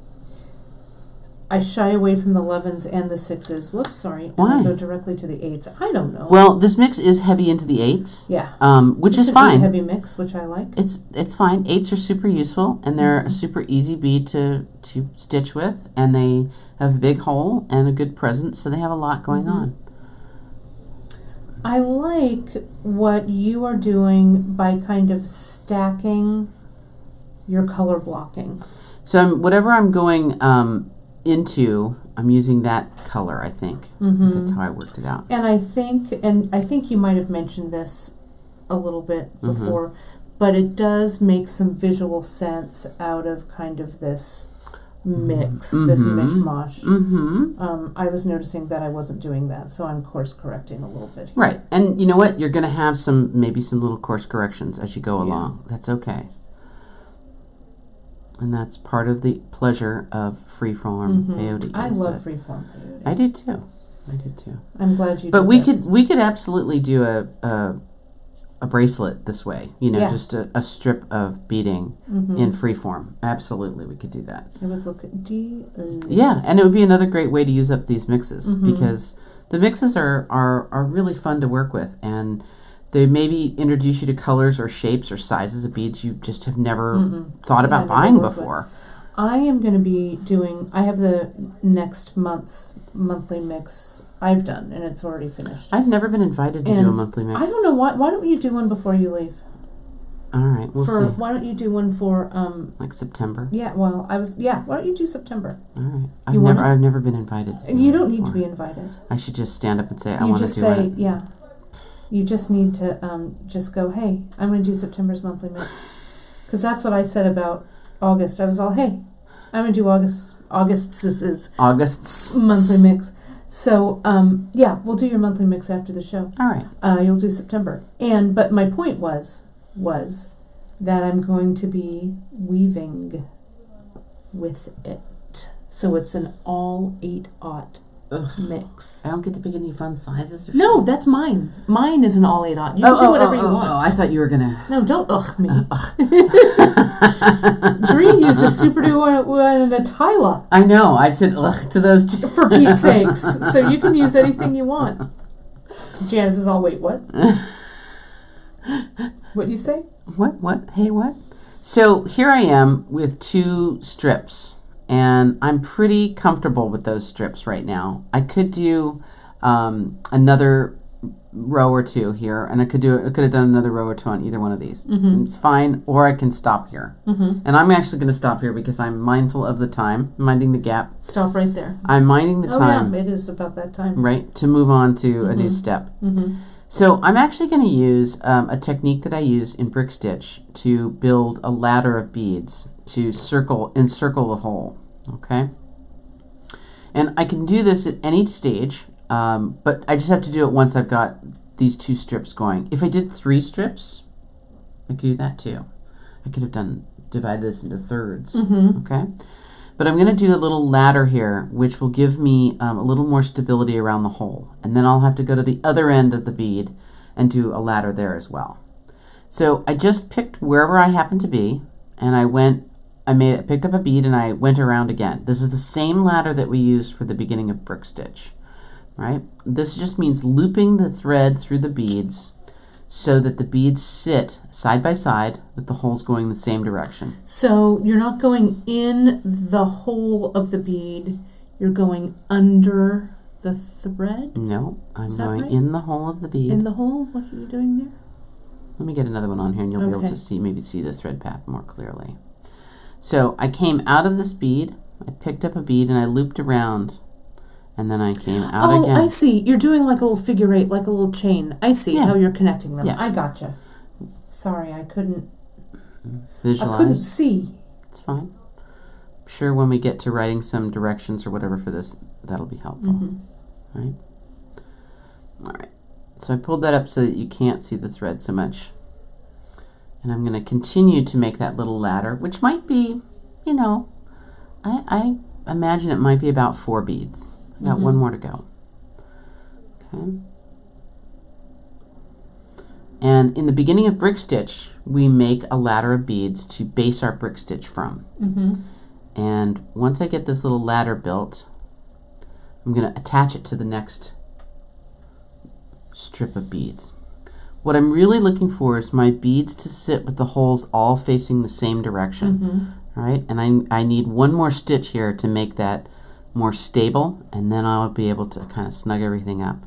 I shy away from the 11s and the 6s. Whoops, sorry. Why? And I go directly to the 8s. I don't know. Well, this mix is heavy into the 8s. Yeah. Which It's is a fine. heavy mix, which I like. It's fine. 8s are super useful, and they're a super easy bead to stitch with, and they have a big hole and a good presence, so they have a lot going on. I like what you are doing by kind of stacking your color blocking. So whatever I'm going into, I'm using that color, I think. That's how I worked it out. And I think you might have mentioned this a little bit before, but it does make some visual sense out of kind of this mix, this mishmash. I was noticing that I wasn't doing that, so I'm course correcting a little bit here. Right, and you know what? You're going to have maybe some little course corrections as you go along. That's okay. And that's part of the pleasure of freeform peyote. I love freeform peyote. I do too. I'm glad you. But did this. we could absolutely do a bracelet this way. Just a strip of beading in freeform. Absolutely, we could do that. It would look Yeah, and it would be another great way to use up these mixes because the mixes are really fun to work with, and they maybe introduce you to colors or shapes or sizes of beads you just have never thought about buying before. I am going to be doing, I have the next month's monthly mix I've done, and it's already finished. I've never been invited to do a monthly mix. I don't know, why don't you do one before you leave? All right, we'll see. Why don't you do one for... like September? Yeah, why don't you do September? All right. I've never been invited. You don't need to be invited. I should just stand up and say, I want to do it. Yeah. You just need to just go, hey, I'm going to do September's monthly mix. Because that's what I said about August. I was all, hey, I'm going to do August's monthly mix. So, we'll do your monthly mix after the show. All right. You'll do September. But my point was that I'm going to be weaving with it. So it's an all 8/0 mix. I don't get to pick any fun sizes or No, that's mine. Mine is an all 8/0. You can do whatever you want. Oh, I thought you were going to... No, don't me. Dree used a super do one and a Tyla. I know. I said to those two. For Pete's sakes. So you can use anything you want. Janice is all, wait, what? What do you say? What? Hey, what? So here I am with 2 strips, and I'm pretty comfortable with those strips right now. I could do another row or 2 here, and I could have done another row or 2 on either one of these. It's fine, or I can stop here. And I'm actually going to stop here because I'm mindful of the time, minding the gap. Stop right there. I'm minding the time. Oh, yeah, it is about that time. Right, to move on to a new step. So I'm actually going to use a technique that I use in brick stitch to build a ladder of beads to encircle the hole. Okay, and I can do this at any stage, but I just have to do it once I've got these 2 strips going. If I did 3 strips, I could do that too. I could have divided this into thirds. Okay, but I'm going to do a little ladder here, which will give me a little more stability around the hole. And then I'll have to go to the other end of the bead and do a ladder there as well. So I just picked wherever I happened to be, and I picked up a bead and I went around again. This is the same ladder that we used for the beginning of brick stitch, right? This just means looping the thread through the beads so that the beads sit side by side with the holes going the same direction. So you're not going in the hole of the bead, you're going under the thread? No, I'm going in the hole of the bead. In the hole? What are you doing there? Let me get another one on here and you'll be able to see the thread path more clearly. So I came out of this bead, I picked up a bead and I looped around. And then I came out again. Oh, I see. You're doing like a little figure 8, like a little chain. I see how you're connecting them. Yeah. I gotcha. Sorry, I couldn't visualize. I couldn't see. It's fine. I'm sure when we get to writing some directions or whatever for this, that'll be helpful. Right? All right. So I pulled that up so that you can't see the thread so much. And I'm going to continue to make that little ladder, which might be, I imagine it might be about 4 beads. Got 1 more to go. Okay. And in the beginning of brick stitch, we make a ladder of beads to base our brick stitch from. And once I get this little ladder built, I'm going to attach it to the next strip of beads. What I'm really looking for is my beads to sit with the holes all facing the same direction. Right? And I need one more stitch here to make that more stable, and then I'll be able to kind of snug everything up.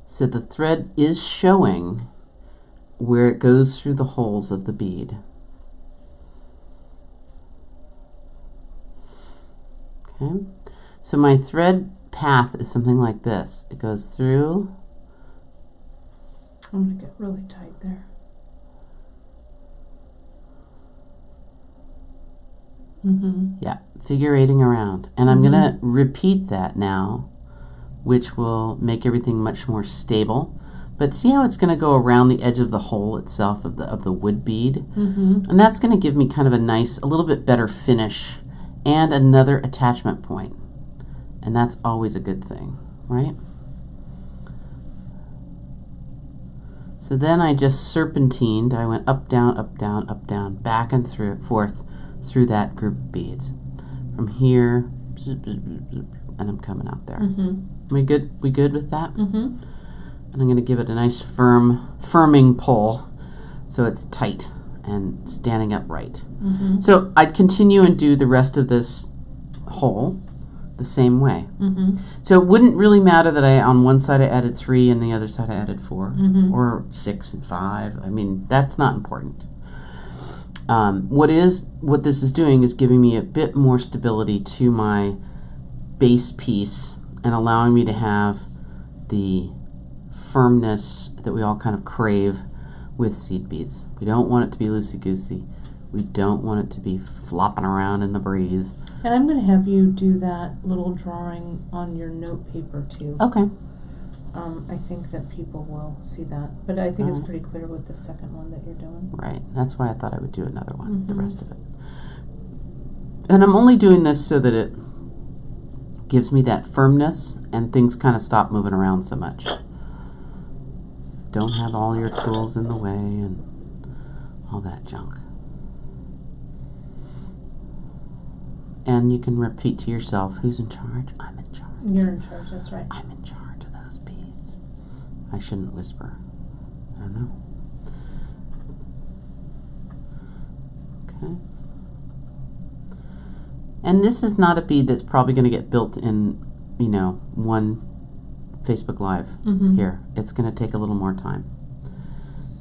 So the thread is showing where it goes through the holes of the bead. Okay, so my thread path is something like this. It goes through. I'm going to get really tight there. Yeah, figure eighting around. And I'm going to repeat that now, which will make everything much more stable. But see how it's going to go around the edge of the hole itself of the wood bead? And that's going to give me kind of a nice, a little bit better finish and another attachment point. And that's always a good thing, right? So then I just serpentined. I went up, down, up, down, up, down, back and forth through that group of beads. From here, and I'm coming out there. We good? We good with that? And I'm going to give it a nice firming pull so it's tight and standing upright. So I'd continue and do the rest of this hole the same way. So it wouldn't really matter that on one side I added 3 and the other side I added 4 or 6 and 5. I mean, that's not important. What this is doing is giving me a bit more stability to my base piece and allowing me to have the firmness that we all kind of crave with seed beads. We don't want it to be loosey-goosey. We don't want it to be flopping around in the breeze. And I'm going to have you do that little drawing on your note paper too. Okay. I think that people will see that. But I think it's pretty clear with the second one that you're doing. Right. That's why I thought I would do another one, the rest of it. And I'm only doing this so that it gives me that firmness and things kind of stop moving around so much. Don't have all your tools in the way and all that junk. And you can repeat to yourself, who's in charge? I'm in charge. You're in charge, that's right. I'm in charge of those beads. I shouldn't whisper. I don't know. Okay. And this is not a bead that's probably going to get built in, you know, one Facebook Live here. It's going to take a little more time.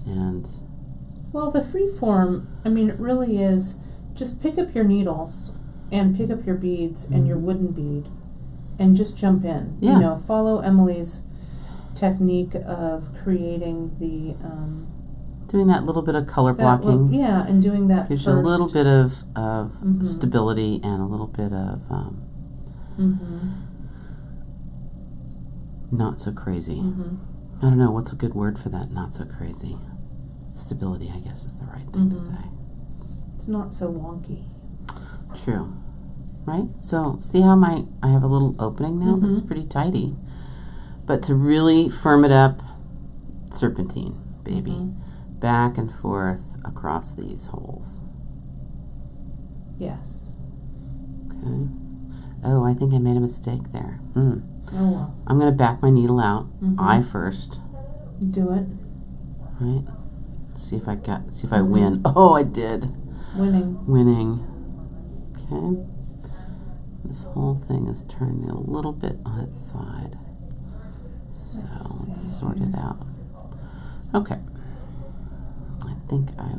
And well, the free form, I mean, it really is just pick up your needles and pick up your beads and your wooden bead and just jump in. Yeah. You know, follow Emily's technique of creating the doing that little bit of color blocking. And doing that gives first. you a little bit of stability and a little bit of not so crazy. I don't know, what's a good word for that? Not so crazy. Stability, I guess, is the right thing to say. It's not so wonky. True. Right? So see how I have a little opening now that's pretty tidy. But to really firm it up, serpentine, baby. Back and forth across these holes. Yes. Okay. Oh, I think I made a mistake there. Oh well. I'm going to back my needle out. Eye first. Do it. Right? See if I win. Oh, I did. Winning. Okay. This whole thing is turning a little bit on its side. So let's sort it out. Okay.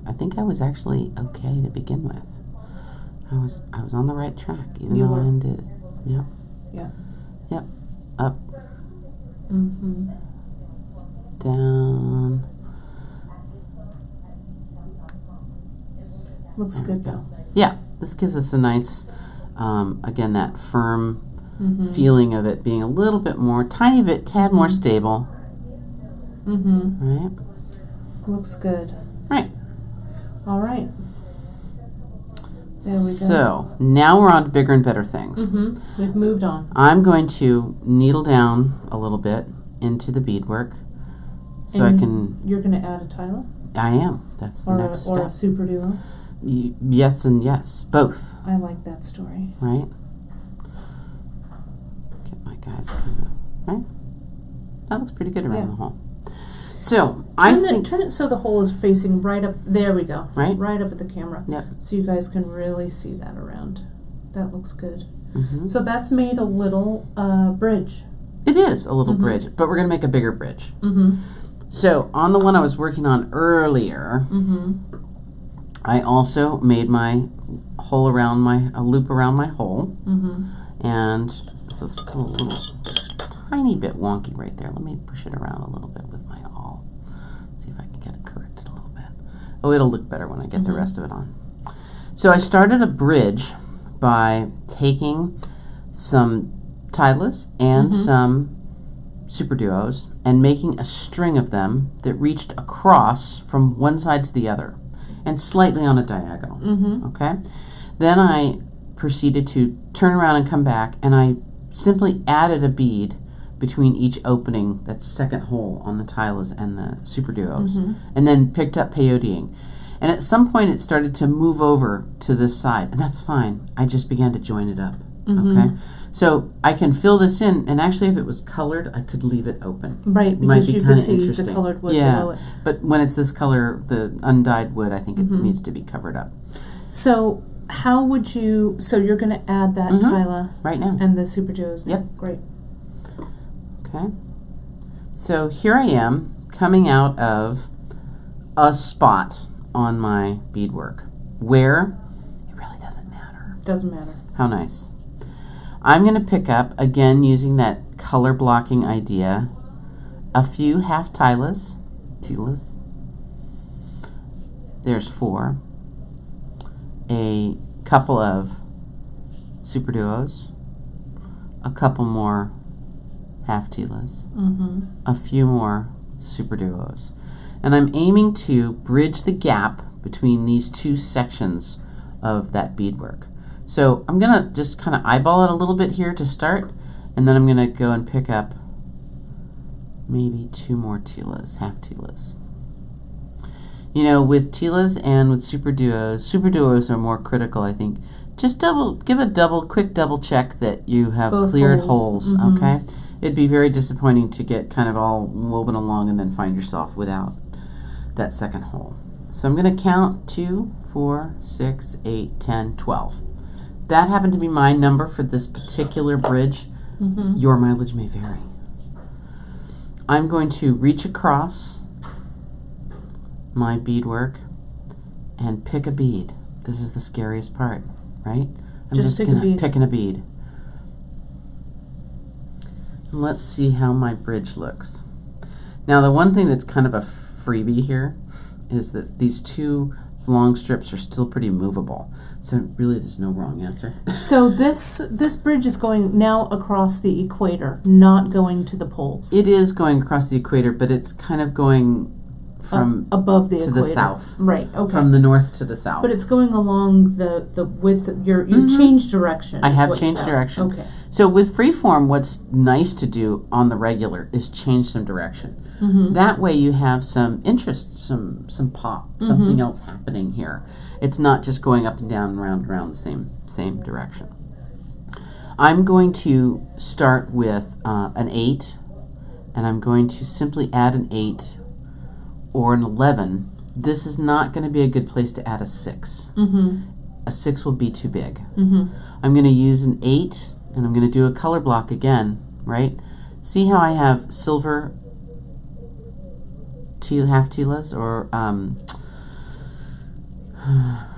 I think I was actually okay to begin with. I was on the right track, even though I ended it. Yep. Yeah. Yep. Up. Down. Looks good though. Yeah. This gives us a nice, again, that firm feeling of it being a little bit more, tiny bit, tad more stable. Right? Looks good. Right. All right. There we go. So now we're on to bigger and better things. We've moved on. I'm going to needle down a little bit into the beadwork, so and I can. You're going to add a tile? I am. That's the next step. Or a super duo? Yes and yes, both. I like that story. Right. Get my guys kind of right. That looks pretty good around the hole. So turn it so the hole is facing right up. There we go. Right up at the camera. Yep. So you guys can really see that around. That looks good. Mm-hmm. So that's made a little bridge. It is a little bridge, but we're going to make a bigger bridge. So on the one I was working on earlier, I also made my hole around a loop around my hole, and so it's still a little tiny bit wonky right there. Let me push it around a little bit with my awl. See if I can get it corrected a little bit. Oh, it'll look better when I get the rest of it on. So I started a bridge by taking some tileless and some super duos and making a string of them that reached across from one side to the other and slightly on a diagonal. Okay? Then I proceeded to turn around and come back, and I simply added a bead between each opening, that second hole on the tileless and the super duos, and then picked up peyoteing. And at some point it started to move over to this side, and that's fine. I just began to join it up. Okay? So I can fill this in, and actually if it was colored, I could leave it open. Right, because you could see the colored wood below it. But when it's this color, the undyed wood, I think it needs to be covered up. So how would you, so you're going to add that tile right now. And the super duos? Yep. Great. Okay. So here I am coming out of a spot on my beadwork where it really doesn't matter. Doesn't matter. How nice. I'm going to pick up, again using that color blocking idea, a few half tileless. There's 4. A couple of super duos. A couple more half tileless. A few more super duos. And I'm aiming to bridge the gap between these two sections of that beadwork. So I'm going to just kind of eyeball it a little bit here to start, and then I'm going to go and pick up maybe 2 more tilas, half tilas. You know, with tilas and with super duos are more critical, I think. Just give a quick double check that you have both cleared holes, okay? It'd be very disappointing to get kind of all woven along and then find yourself without that second hole. So I'm going to count 2, 4, 6, 8, 10, 12. That happened to be my number for this particular bridge. Your mileage may vary. I'm going to reach across my beadwork and pick a bead. This is the scariest part, right? I'm just picking a bead. And let's see how my bridge looks. Now the one thing that's kind of a freebie here is that these 2 long strips are still pretty movable. So really there's no wrong answer. So this bridge is going now across the equator, not going to the poles. It is going across the equator, but it's kind of going from above the to equator. the south. Right, okay. From the north to the south. But it's going along the width. You changed direction. I have changed direction. Okay. So with freeform, what's nice to do on the regular is change some direction. That way you have some interest, some pop, something else happening here. It's not just going up and down and around the same direction. I'm going to start with an 8, and I'm going to simply add an 8 or an 11. This is not going to be a good place to add a 6. A 6 will be too big. I'm going to use an 8, and I'm going to do a color block again, right? See how I have silver half tilas, or I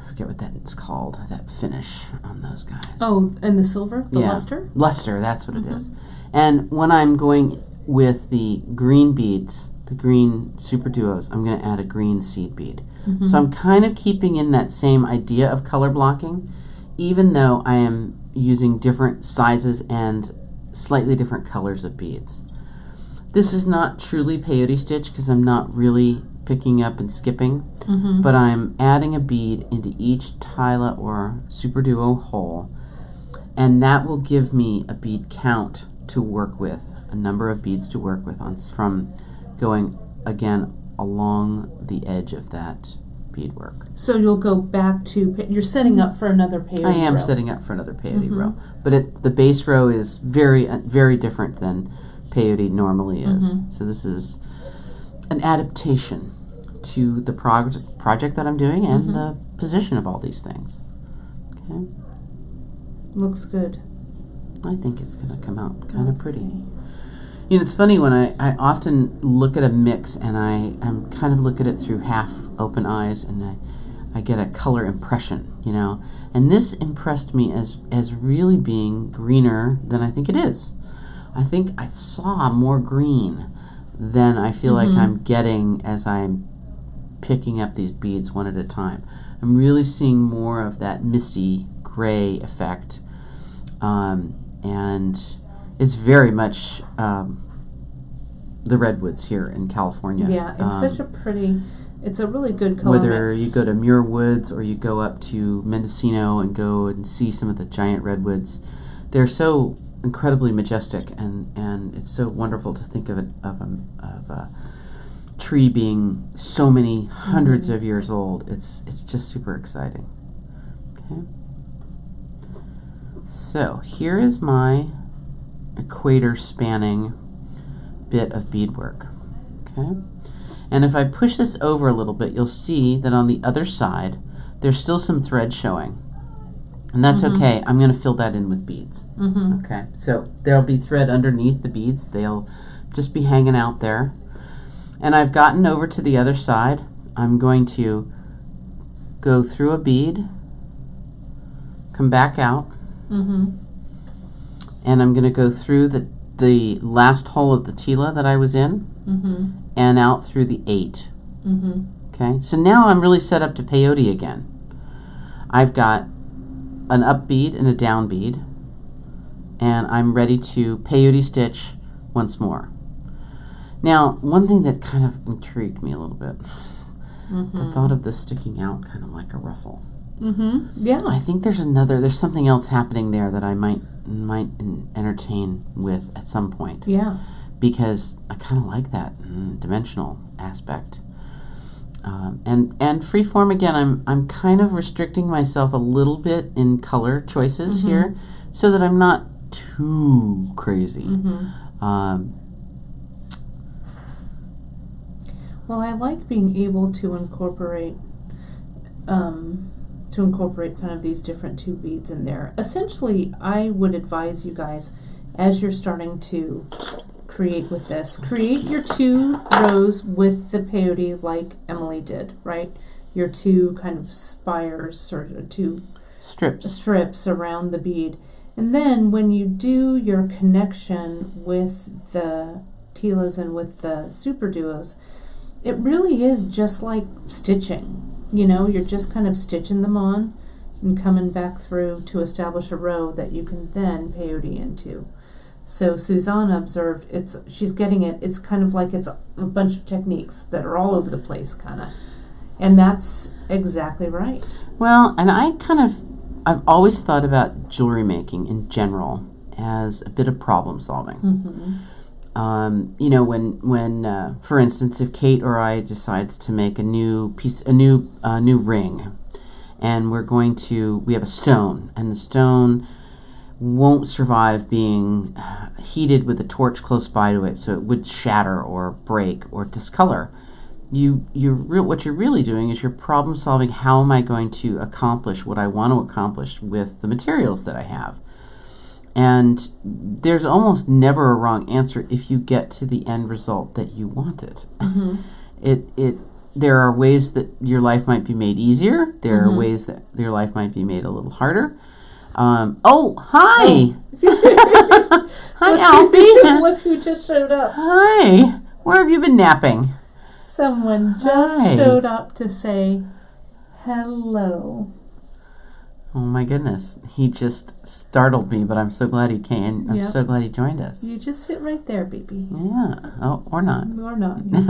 forget what that's called, that finish on those guys. Oh, and the silver? The luster? Luster, that's what it is. And when I'm going with the green beads, the green super duos, I'm going to add a green seed bead. So I'm kind of keeping in that same idea of color blocking, even though I am using different sizes and slightly different colors of beads. This is not truly peyote stitch because I'm not really picking up and skipping, but I'm adding a bead into each Tila or Super Duo hole, and that will give me a bead count to work with, a number of beads to work with from going again along the edge of that beadwork. So you'll go back to, you're setting up for another peyote row. I am setting up for another peyote row, but the base row is very, very different than peyote normally is. So this is an adaptation to the project that I'm doing and the position of all these things. Okay. Looks good. I think it's going to come out kind of pretty. You know, it's funny when I often look at a mix and I'm kind of look at it through half open eyes and I get a color impression, you know. And this impressed me as really being greener than I think it is. I think I saw more green than I feel like I'm getting as I'm picking up these beads one at a time. I'm really seeing more of that misty gray effect. And it's very much the redwoods here in California. Yeah, it's such a pretty, it's a really good color whether mix. You go to Muir Woods or you go up to Mendocino and go and see some of the giant redwoods, they're so incredibly majestic, and it's so wonderful to think of a tree being so many hundreds of years old. It's just super exciting. Okay. So here is my equator spanning bit of beadwork. Okay, and if I push this over a little bit, you'll see that on the other side there's still some thread showing, and that's okay. I'm going to fill that in with beads. Okay, so there'll be thread underneath the beads. They'll just be hanging out there, and I've gotten over to the other side. I'm going to go through a bead, come back out, and I'm going to go through the last hole of the Tila that I was in, and out through the 8. Okay, so now I'm really set up to peyote again. I've got an up bead and a down bead, and I'm ready to peyote stitch once more. Now, one thing that kind of intrigued me a little bit, the thought of this sticking out kind of like a ruffle. Yeah. I think there's something else happening there that I might entertain with at some point. Yeah. Because I kind of like that dimensional aspect. And freeform, again, I'm kind of restricting myself a little bit in color choices here so that I'm not too crazy. Well, I like being able to incorporate kind of these different two beads in there. Essentially, I would advise you guys, as you're starting to create with this, create your 2 rows with the peyote like Emily did, right? Your 2 kind of spires or 2 strips around the bead. And then when you do your connection with the Tilas and with the Super Duos, it really is just like stitching. You know, you're just kind of stitching them on and coming back through to establish a row that you can then peyote into. So Susanna observed she's getting it. It's kind of like it's a bunch of techniques that are all over the place, kind of. And that's exactly right. Well, and I've always thought about jewelry making in general as a bit of problem solving. You know, when for instance, if Kate or I decides to make a new ring, and we have a stone, and the stone won't survive being heated with a torch close by to it, so it would shatter or break or discolor. What you're really doing is you're problem solving. How am I going to accomplish what I want to accomplish with the materials that I have? And there's almost never a wrong answer if you get to the end result that you wanted. There are ways that your life might be made easier. There are ways that your life might be made a little harder. Hi! Hi, Alfie! Look who just showed up. Hi! Where have you been napping? Someone just showed up to say hello. Oh my goodness. He just startled me, but I'm so glad he came. I'm so glad he joined us. You just sit right there, baby. Yeah. Oh, or not. Or not. He's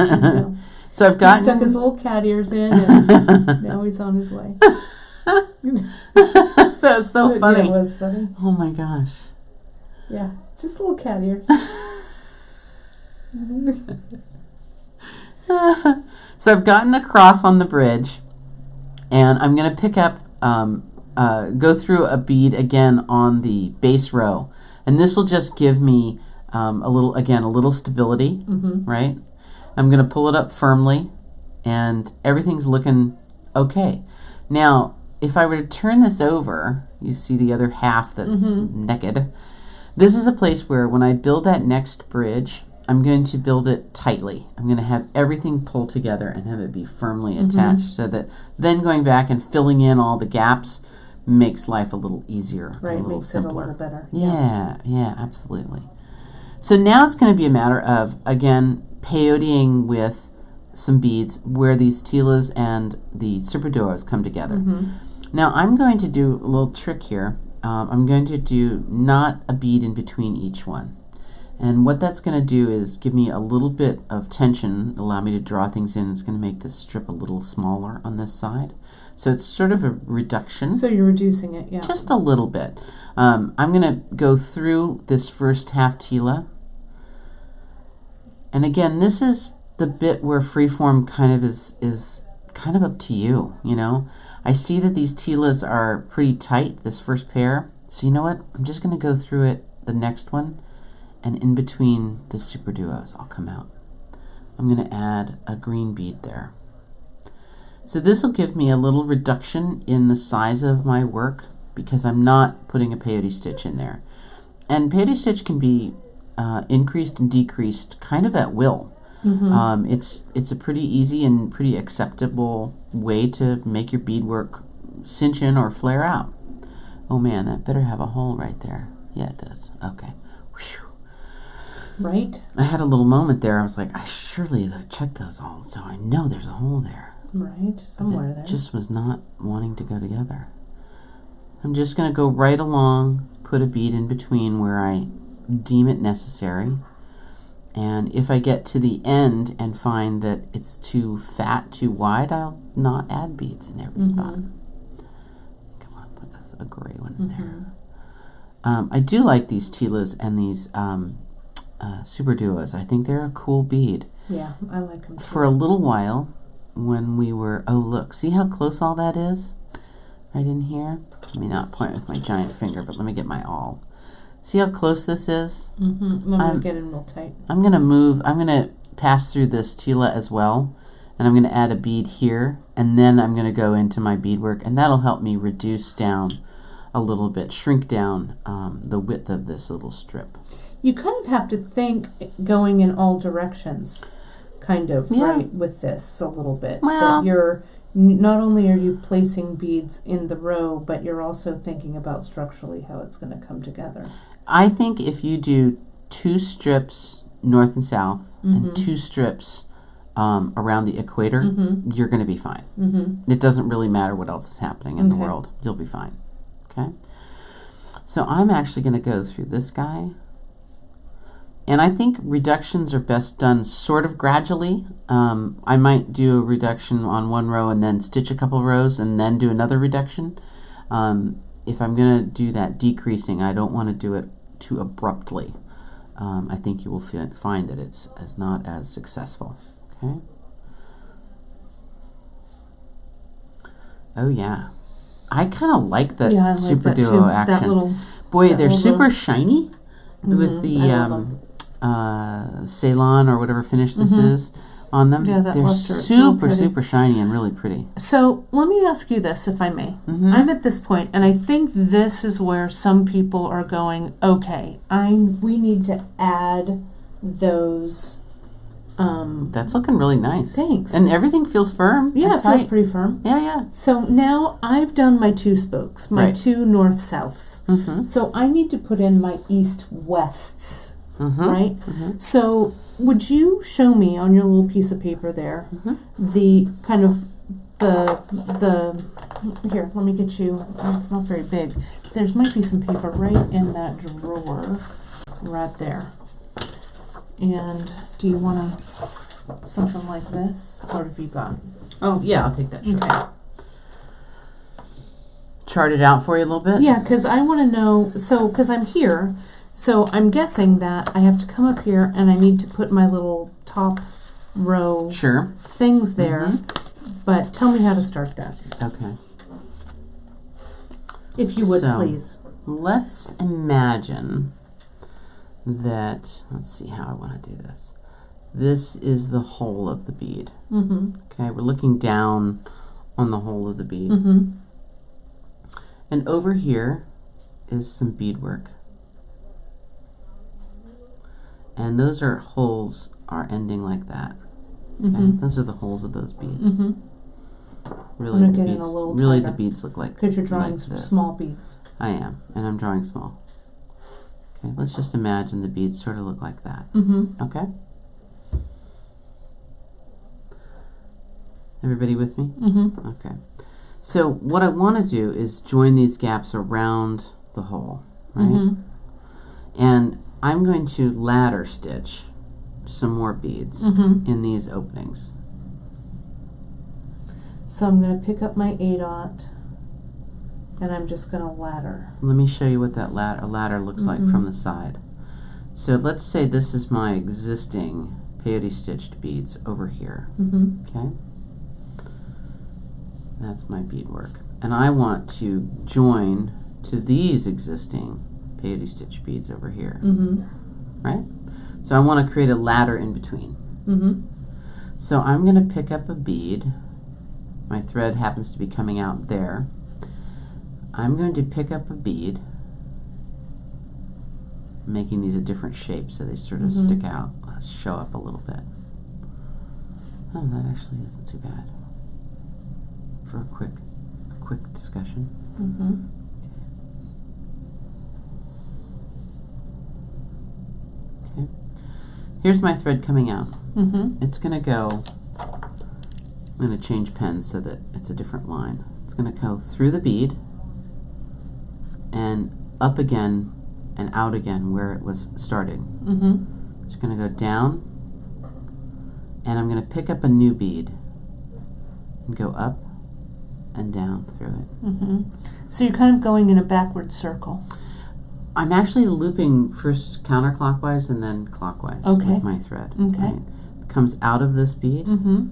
so I've gotten... He stuck his little cat ears in, and now he's on his way. That was so funny. Yeah, it was funny. Oh my gosh. Yeah, just little cat ears. So I've gotten across on the bridge, and I'm going to pick up, go through a bead again on the base row. And this will just give me a little stability, right? I'm going to pull it up firmly, and everything's looking okay. Now, if I were to turn this over, you see the other half that's naked. This is a place where when I build that next bridge, I'm going to build it tightly. I'm going to have everything pull together and have it be firmly attached so that then going back and filling in all the gaps makes life a little easier, a little simpler. It a little better. Yeah, absolutely. So now it's going to be a matter of, again, peyoteing with some beads where these tilas and the superduos come together. Now I'm going to do a little trick here. I'm going to do not a bead in between each one. And what that's going to do is give me a little bit of tension, allow me to draw things in. It's going to make this strip a little smaller on this side. So it's sort of a reduction. So you're reducing it, yeah. Just a little bit. I'm going to go through this first half tila. And again, this is the bit where freeform kind of is kind of up to you, you know. I see that these tilas are pretty tight, this first pair. So you know what? I'm just going to go through it, the next one. And in between the super duos, I'll come out. I'm going to add a green bead there. So this will give me a little reduction in the size of my work because I'm not putting a peyote stitch in there. And peyote stitch can be increased and decreased kind of at will. It's a pretty easy and pretty acceptable way to make your beadwork cinch in or flare out. Oh man, that better have a hole right there. Yeah, it does. Okay. Whew. Right? I had a little moment there. I was like, I surely check those all, so I know there's a hole there. Right, somewhere there. Just was not wanting to go together. I'm just going to go right along, put a bead in between where I deem it necessary. And if I get to the end and find that it's too fat, too wide, I'll not add beads in every spot. Come on, put a gray one in there. I do like these tilas and these super duos. I think they're a cool bead. Yeah, I like them too. For a little while, when we were, oh look, see how close all that is? Right in here? Let me not point with my giant finger, but let me get my awl. See how close this is? I'm going to get it real tight. I'm going to pass through this tila as well, and I'm going to add a bead here, and then I'm going to go into my beadwork, and that'll help me reduce down a little bit, shrink down the width of this little strip. You kind of have to think going in all directions, kind of, right, with this a little bit. Well, that you're not only are you placing beads in the row, but you're also thinking about structurally how it's going to come together. I think if you do 2 strips north and south and 2 strips around the equator, you're going to be fine. It doesn't really matter what else is happening in the world. You'll be fine. Okay? So I'm actually going to go through this guy. And I think reductions are best done sort of gradually. I might do a reduction on one row and then stitch a couple rows and then do another reduction. If I'm going to do that decreasing, I don't want to do it too abruptly. I think you will find that it's not as successful. Okay. Oh yeah, I kind of like the super duo action. Boy, they're super shiny with the Ceylon or whatever finish this is on them. Yeah, they're super shiny and really pretty. So let me ask you this, if I may. I'm at this point, and I think this is where some people are going, okay, we need to add those. That's looking really nice. Thanks. And everything feels firm. Yeah, it feels pretty firm. Yeah. So now I've done my 2 spokes, my 2 north-souths. So I need to put in my east-wests. Right? So would you show me on your little piece of paper there the kind of the Here, let me get you, it's not very big. There might be some paper right in that drawer, right there. And do you want something like this? What have you got? Oh, yeah, I'll take that. Sure. Okay. Chart it out for you a little bit? Yeah, because I want to know, so, because I'm here, so I'm guessing that I have to come up here and I need to put my little top row Sure. things there. But tell me how to start that. Okay. If you would, So, please. Let's imagine that, let's see how I want to do this. This is the hole of the bead. Mm-hmm. Okay, we're looking down on the hole of the bead. Mm-hmm. And over here is some beadwork. And those are holes are ending like that. Okay, Mm-hmm. those are the holes of those beads. Mm-hmm. Really, I'm the gonna get in beads. a little Really, the tighter. beads look like. Because you're drawing like this. small beads. I am, and I'm drawing small. Okay, let's just imagine the beads sort of look like that. Mm-hmm. Okay. Everybody with me? Mm-hmm. Okay. So what I want to do is join these gaps around the hole, right? Mm-hmm. And I'm going to ladder stitch some more beads Mm-hmm. in these openings. So I'm going to pick up my 8/0 and I'm just going to ladder. Let me show you what that ladder looks like Mhm. from the side. So let's say this is my existing peyote stitched beads over here. Mm-hmm. Okay? That's my beadwork. And I want to join to these existing peyote stitch beads over here. Mm-hmm. Right? So I want to create a ladder in between. Mm-hmm. So I'm going to pick up a bead. My thread happens to be coming out there. I'm going to pick up a bead, making these a different shape so they sort of Mhm. stick out, show up a little bit. Oh, that actually isn't too bad for a quick discussion. Mm-hmm. Okay. Here's my thread coming out. Mm-hmm. It's going to go, I'm going to change pens so that it's a different line. It's going to go through the bead and up again and out again where it was starting. Mm-hmm. It's going to go down, and I'm going to pick up a new bead and go up and down through it. Mm-hmm. So you're kind of going in a backward circle. I'm actually looping first counterclockwise and then clockwise Okay. with my thread. Okay. Right? Comes out of this bead, Mm-hmm.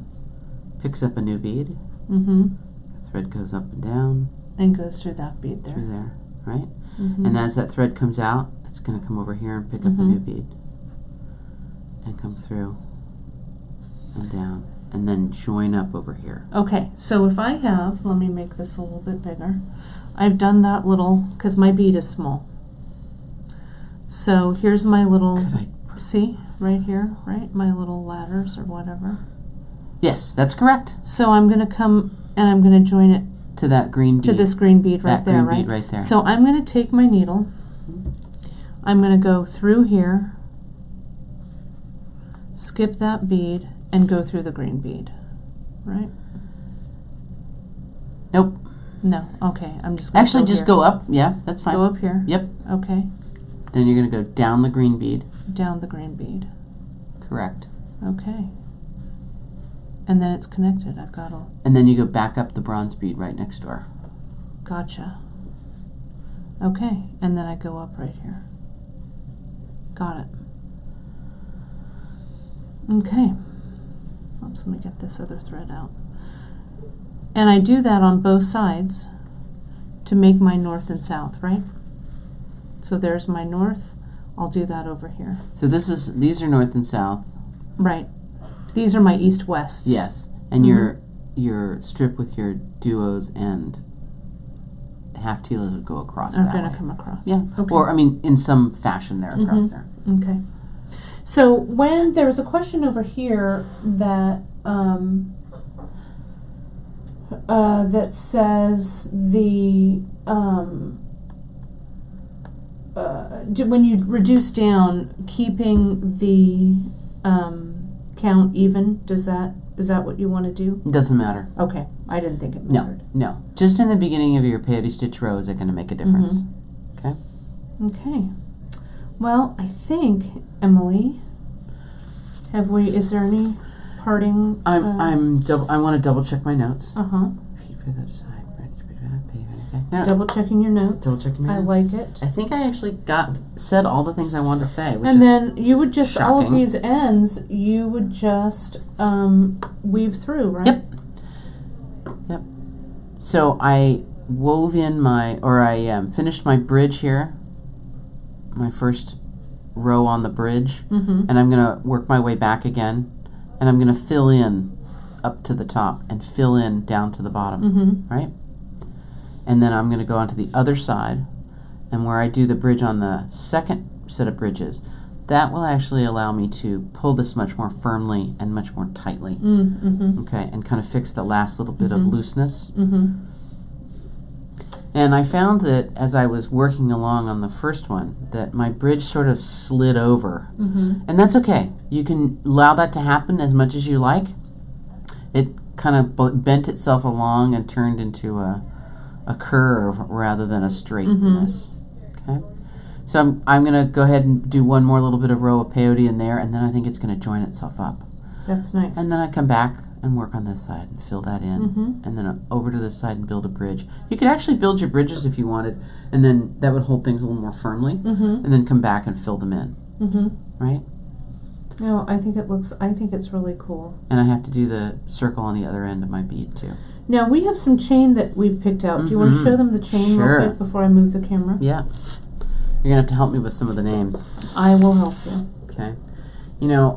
picks up a new bead, Mm-hmm. thread goes up and down And goes through that bead there. through there, right? Mm-hmm. And as that thread comes out, it's going to come over here and pick up a Mhm. new bead and come through and down and then join up over here. Okay, so if I have, let me make this a little bit bigger. I've done that little, because my bead is small. So here's my little, Could I? see, right here, right? My little ladders or whatever. Yes, that's correct. So I'm going to come and I'm going to join it To that green bead. to this green bead right that there, green right? bead right there. So I'm going to take my needle. I'm going to go through here, skip that bead, and go through the green bead, right? Nope. No, okay, I'm just going to Actually, just go up. Yeah, that's fine. Go up here. Yep. Okay, Then you're going to go down the green bead. down the green bead. Correct. Okay. And then it's connected. I've got a, And then you go back up the bronze bead right next door. gotcha. Okay, and then I go up right here. Got it. Okay. Oops, let me get this other thread out. And I do that on both sides to make my north and south, right? So there's my north. I'll do that over here. So these are north and south. Right. These are my east-wests. Yes. And your strip with your duos and half tealers would go across Are that going way. to come across. Yeah. Okay. Or, I mean, in some fashion there across Mhm. there. Okay. So when there was a question over here that that says the when you reduce down, keeping the count even, does that Is that what you want to do? Doesn't matter. Okay, I didn't think it mattered. No. Just in the beginning of your peyote stitch row is it going to make a difference. Okay? Okay. Well, I think, Emily, is there any parting? I want to double check my notes. Uh-huh. No. Double checking your notes. Double checking my notes. I like it. I think I actually said all the things I wanted to say, which and is then you would just, shocking. all of these ends, you would just weave through, right? Yep. So I wove in I finished my bridge here, my first row on the bridge, and I'm going to work my way back again, and I'm going to fill in up to the top and fill in down to the bottom, right? And then I'm going to go onto the other side, and where I do the bridge on the second set of bridges, that will actually allow me to pull this much more firmly and much more tightly, okay, and kind of fix the last little bit of looseness. And I found that as I was working along on the first one, that my bridge sort of slid over, and that's okay. You can allow that to happen as much as you like. It kind of bent itself along and turned into a curve rather than a straightness. Okay, so I'm going to go ahead and do one more little bit of row of peyote in there, and then I think it's going to join itself up. That's nice. And then I come back and work on this side and fill that in, and then over to this side and build a bridge. You could actually build your bridges if you wanted, and then that would hold things a little more firmly, and then come back and fill them in, right? No, I think it's really cool. And I have to do the circle on the other end of my bead too. Now, we have some chain that we've picked out. Do you want to show them the chain real quick before I move the camera? Yeah. You're going to have to help me with some of the names. I will help you. Okay. You know,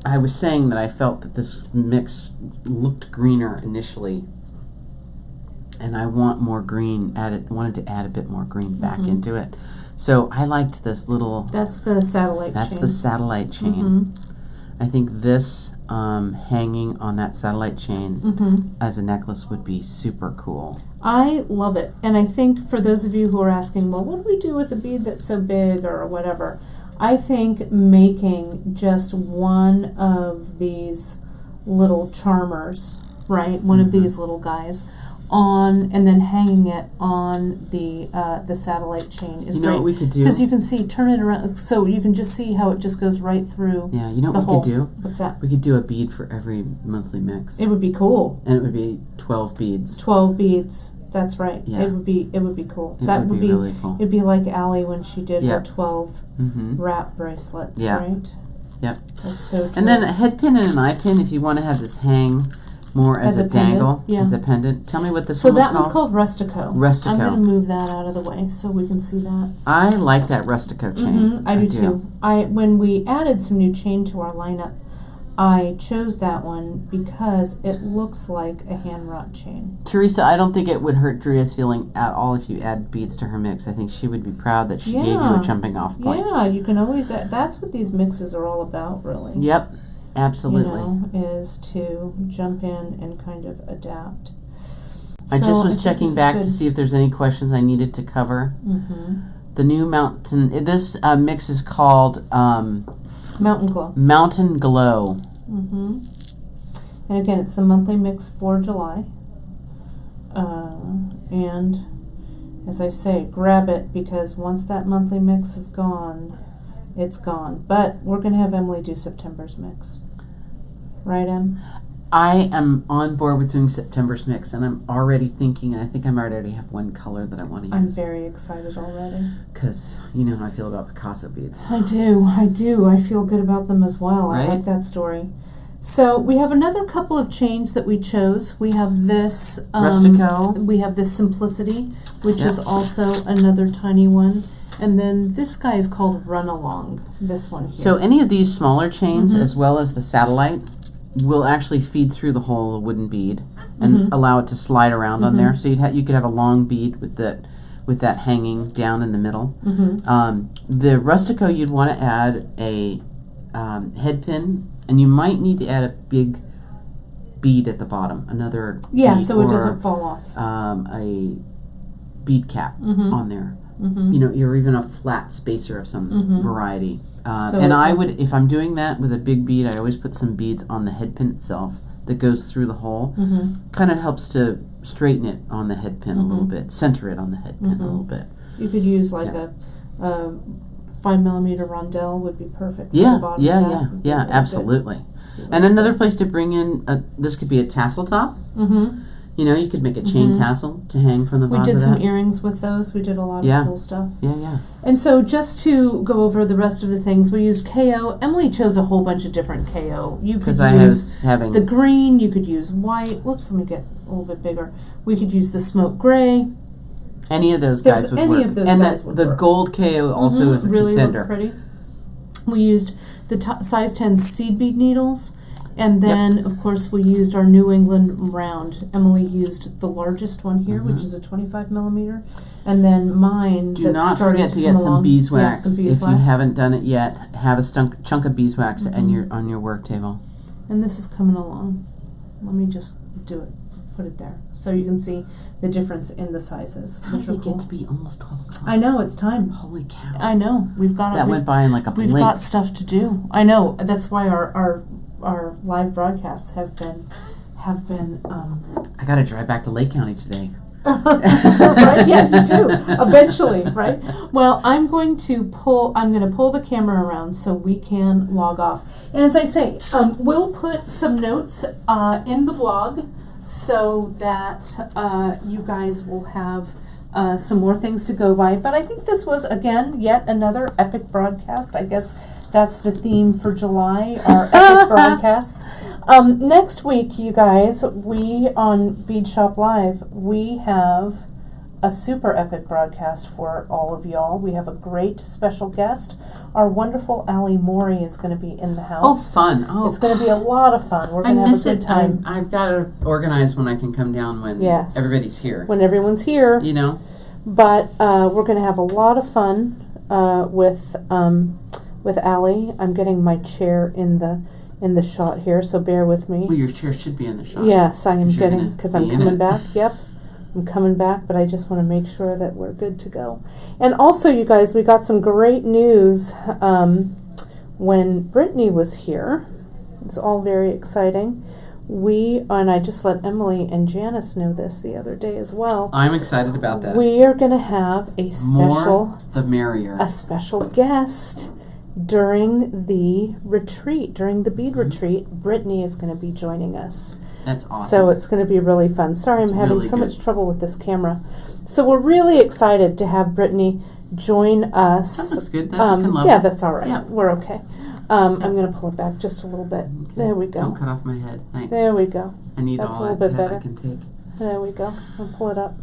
I was saying that I felt that this mix looked greener initially, and I want more green wanted to add a bit more green back into it. So I liked this little... That's the satellite chain. That's the satellite chain. I think this hanging on that satellite chain as a necklace would be super cool. I love it. And I think for those of you who are asking, well, what do we do with a bead that's so big or whatever? I think making just one of these little charmers, right? One of these little guys on, and then hanging it on the satellite chain is great. You know what we could do? Because you can see, turn it around, so you can just see how it just goes right through. Yeah, you know what we could do? What's that? We could do a bead for every monthly mix. It would be cool. And it would be 12 beads. 12 beads. That's right. Yeah. It would be cool. That would be really cool. It'd be like Allie when she did her 12 wrap bracelets, Yeah. right? Yep. That's so true. And then a head pin and an eye pin if you want to have this hang more as a dangle, as a pendant. Tell me what this one was called. So that one's called Rustico. Rustico. I'm going to move that out of the way so we can see that. I like that Rustico chain. I do too. When we added some new chain to our lineup, I chose that one because it looks like a hand-wrought chain. Teresa, I don't think it would hurt Dria's feeling at all if you add beads to her mix. I think she would be proud that she gave you a jumping off point. Yeah, you can always add. That's what these mixes are all about, really. Yep, absolutely. You know, is to jump in and kind of adapt. I just was checking back to see if there's any questions I needed to cover. The new mountain, this mix is called Mountain Glow. Mountain Glow. And again, it's the monthly mix for July. And as I say, grab it because once that monthly mix is gone, it's gone. But we're going to have Emily do September's mix. Right, Em? I am on board with doing September's mix, and I'm already thinking, I think I might already have one color that I want to use. I'm very excited already. Because you know how I feel about Picasso beads. I do. I feel good about them as well. Right? I like that story. So we have another couple of chains that we chose. We have this Rustico. We have this Simplicity, which is also another tiny one. And then this guy is called Run Along, this one here. So any of these smaller chains, as well as the satellite, will actually feed through the whole of the wooden bead and allow it to slide around on there. So you could have a long bead with that hanging down in the middle. The Rustico, you'd want to add a head pin, and you might need to add a big bead at the bottom, another bead, so it doesn't fall off. A bead cap on there. or even a flat spacer of some variety. So And I would, if I'm doing that with a big bead, I always put some beads on the head pin itself that goes through the hole. Kind of helps to straighten it on the head pin a little bit, center it on the head pin a little bit. You could use like a 5mm rondelle would be perfect. Yeah, for the bottom absolutely. And another place to bring in, this could be a tassel top. You could make a chain tassel to hang from the bottom of that. We did some earrings with those. We did a lot of cool stuff. Yeah. And so just to go over the rest of the things, we used KO. Emily chose a whole bunch of different KO. You could use the green. You could use white. Whoops, let me get a little bit bigger. We could use the smoke gray. Any of those guys would work. And the gold KO also is a contender. Really pretty. We used the size 10 seed bead needles. And then, of course, we used our New England round. Emily used the largest one here, which is a 25mm. And then mine. Do not forget to get some beeswax. If you haven't done it yet, have a chunk of beeswax on your work table. And this is coming along. Let me just do it. Put it there. So you can see the difference in the sizes. How did it get to be almost 12 o'clock? I know, it's time. Holy cow. I know. That went by in like a blink. We've got stuff to do. I know. That's why our live broadcasts have been I gotta drive back to Lake County today. Right? Yeah, you do. Eventually, right? Well, I'm going to pull the camera around so we can log off. And as I say, we'll put some notes in the blog so that you guys will have some more things to go by. But I think this was, again, yet another epic broadcast. I guess that's the theme for July, our epic broadcasts. Next week, you guys, we on Bead Shop Live, we have a super epic broadcast for all of y'all. We have a great special guest. Our wonderful Allie Morey is going to be in the house. Oh, fun. Oh. It's going to be a lot of fun. We're going to have a good time. I've got to organize when I can come down when everybody's here. When everyone's here. But we're going to have a lot of fun with Allie. I'm getting my chair in the shot here, so bear with me. Well, your chair should be in the shot. Yes, I am getting, because I'm coming back. Yep, I'm coming back, but I just want to make sure that we're good to go. And also, you guys, we got some great news when Brittany was here. It's all very exciting. And I just let Emily and Janice know this the other day as well. I'm excited about that. We are going to have a More the merrier. A special guest during the retreat, during the bead retreat. Brittany is going to be joining us. That's awesome. So it's going to be really fun. Sorry, I'm having so much trouble with this camera. So we're really excited to have Brittany join us. That looks good. That's looking lovely. Yeah, that's all right. Yeah. We're okay. I'm going to pull it back just a little bit. Okay. There we go. Don't cut off my head. Thanks. There we go. I need that's all a little that bit better. I can take. There we go. I'll pull it up.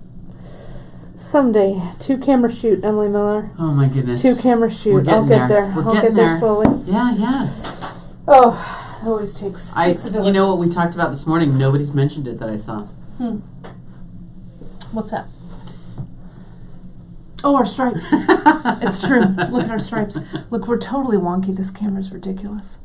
Someday, 2-camera shoot, Emily Miller. Oh my goodness. 2-camera shoot. I'll get there. I'll get there slowly. Yeah. Oh, it always takes a village. You know what we talked about this morning? Nobody's mentioned it that I saw. What's that? Oh, our stripes. It's true. Look at our stripes. Look, we're totally wonky. This camera's ridiculous.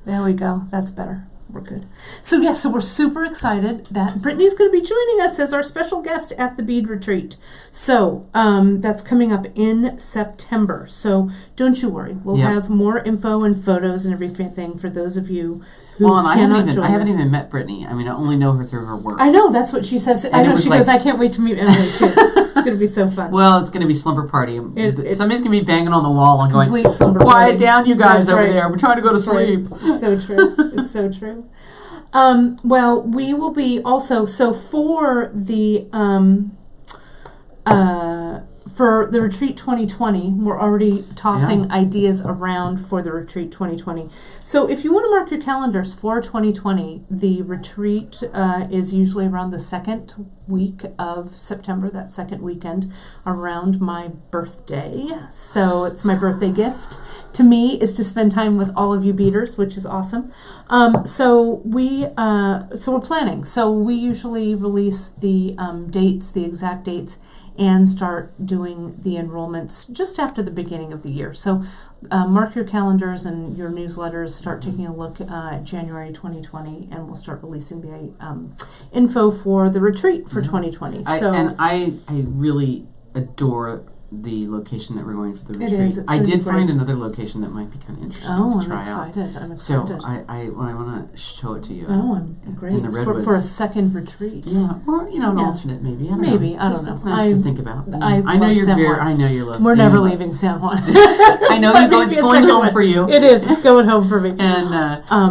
There we go. That's better. We're good. So we're super excited that Brittany's going to be joining us as our special guest at the Bead Retreat. So that's coming up in September. So don't you worry. We'll have more info and photos and everything for those of you who cannot join us. I haven't even met Brittany. I mean, I only know her through her work. I know. That's what she says. I know. She goes, I can't wait to meet Emily, too. It's going to be so fun. Well, it's going to be slumber party. Somebody's going to be banging on the wall and going, quiet down, you guys over there. We're trying to go to sleep. It's so true. It's so true. Well, we will be also, so for the Retreat 2020, we're already tossing ideas around for the Retreat 2020. So if you want to mark your calendars for 2020, the retreat is usually around the second week of September, that second weekend, around my birthday. So it's my birthday gift to me is to spend time with all of you beaders, which is awesome. So we're planning. So we usually release the dates, the exact dates, and start doing the enrollments just after the beginning of the year. So mark your calendars and your newsletters, start taking a look at January 2020, and we'll start releasing the info for the retreat for 2020. I really adore the location that we're going for the It retreat. is. It's I gonna be did find great. another location that might be kind of interesting Oh, to try I'm out. excited. I'm So excited. I want to show it to you. Oh, I'm great. In the It's redwoods. for a second retreat. Yeah, or an Yeah. alternate maybe. I don't Maybe. know. I don't know. It's nice to think about. I know love you're San very. Juan. I know you love. We're you never love- leaving San Juan. I know But it's maybe a going second home one. for you. It is. It's going home for me. And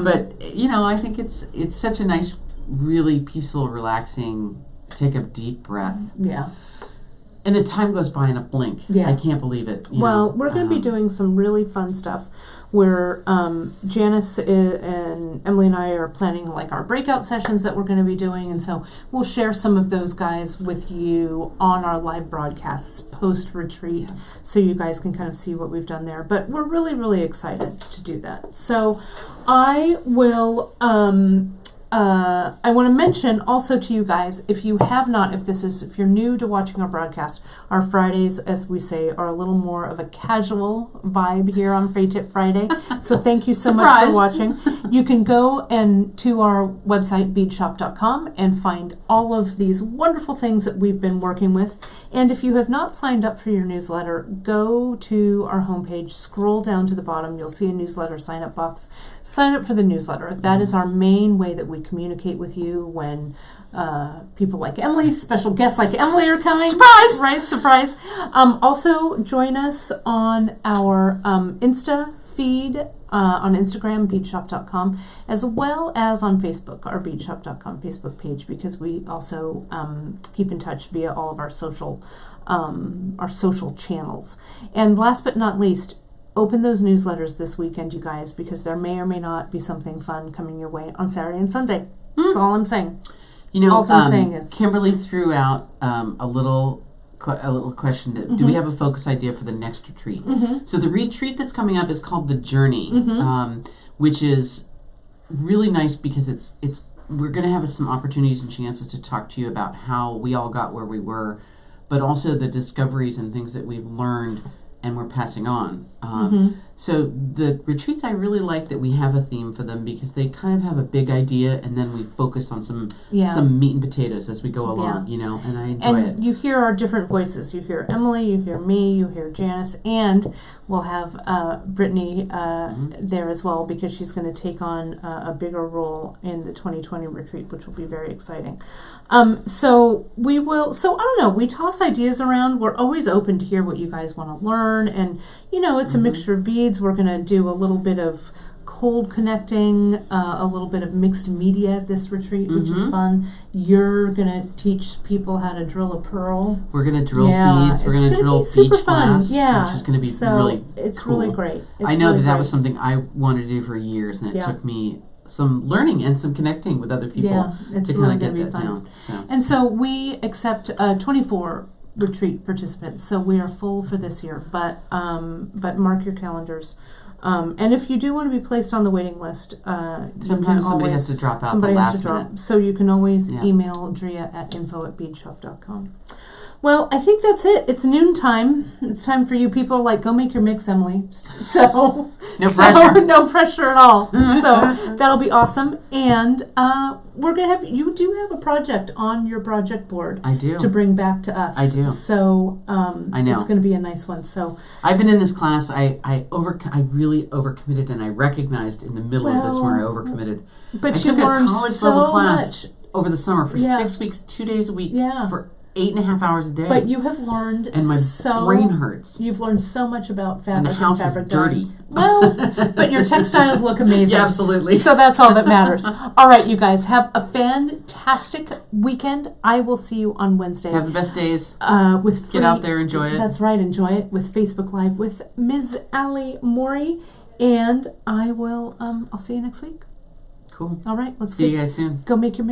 but I think it's such a nice, really peaceful, relaxing. Take a deep breath. Yeah. And the time goes by in a blink. Yeah. I can't believe it. Well, we're going to be doing some really fun stuff where Janice and Emily and I are planning like our breakout sessions that we're going to be doing. And so we'll share some of those guys with you on our live broadcasts post-retreat so you guys can kind of see what we've done there. But we're really, really excited to do that. So I will... I want to mention also to you guys, if you have not, if you're new to watching our broadcast, our Fridays, as we say, are a little more of a casual vibe here on Free Tip Friday. So thank you so much for watching. You can go to our website, beadshop.com, and find all of these wonderful things that we've been working with. And if you have not signed up for your newsletter, go to our homepage, scroll down to the bottom, you'll see a newsletter sign-up box. Sign up for the newsletter. That is our main way that we communicate with you when people like Emily, special guests like Emily are coming. Surprise! Right? Surprise. Also, join us on our Insta feed on Instagram, beadshop.com, as well as on Facebook, our beadshop.com Facebook page, because we also keep in touch via all of our social channels. And last but not least, open those newsletters this weekend, you guys, because there may or may not be something fun coming your way on Saturday and Sunday. That's all I'm saying. All I'm saying is Kimberly threw out a little question. That, Do we have a focus idea for the next retreat? So the retreat that's coming up is called The Journey, which is really nice because we're going to have some opportunities and chances to talk to you about how we all got where we were, but also the discoveries and things that we've learned and we're passing on. So the retreats, I really like that we have a theme for them because they kind of have a big idea and then we focus on some meat and potatoes as we go along, and I enjoy it. And you hear our different voices. You hear Emily, you hear me, you hear Janice, and we'll have Brittany there as well because she's going to take on a bigger role in the 2020 retreat, which will be very exciting. So I don't know, we toss ideas around. We're always open to hear what you guys want to learn, and it's a mixture of beads. We're going to do a little bit of cold connecting, a little bit of mixed media this retreat, which is fun. You're going to teach people how to drill a pearl. We're going to drill beads. We're going to drill beach glass, which is going to be really it's cool. really great. I know that was something I wanted to do for years, and it took me some learning and some connecting with other people to really kind of get that fun. down. So. And so we accept 24 retreat participants, so we are full for this year. But mark your calendars. And if you do want to be placed on the waiting list, sometimes somebody has to drop out the last minute. So you can always email Drea at info@beadshop.com. Well, I think that's it. It's noontime. It's time for you. People are like, go make your mix, Emily. So no pressure at all. So that'll be awesome. And we're gonna have you do have a project on your project board. I do. To bring back to us. I do. So I know it's going to be a nice one. So I've been in this class. I really overcommitted, and I recognized in the middle of this where I overcommitted. But I you took a learned college level so class much over the summer for 6 weeks, 2 days a week, for 8.5 hours a day. But you have learned, and my brain hurts. You've learned so much about fabric and the house fabric is dirty. dyeing. Well, but your textiles look amazing. Yeah, absolutely. So that's all that matters. All right, you guys, have a fantastic weekend. I will see you on Wednesday. Have the best days. Get out there, enjoy it. That's right, enjoy it with Facebook Live with Ms. Ali Mori, and I will. I'll see you next week. Cool. All right, let's see you guys soon. Go make your mix.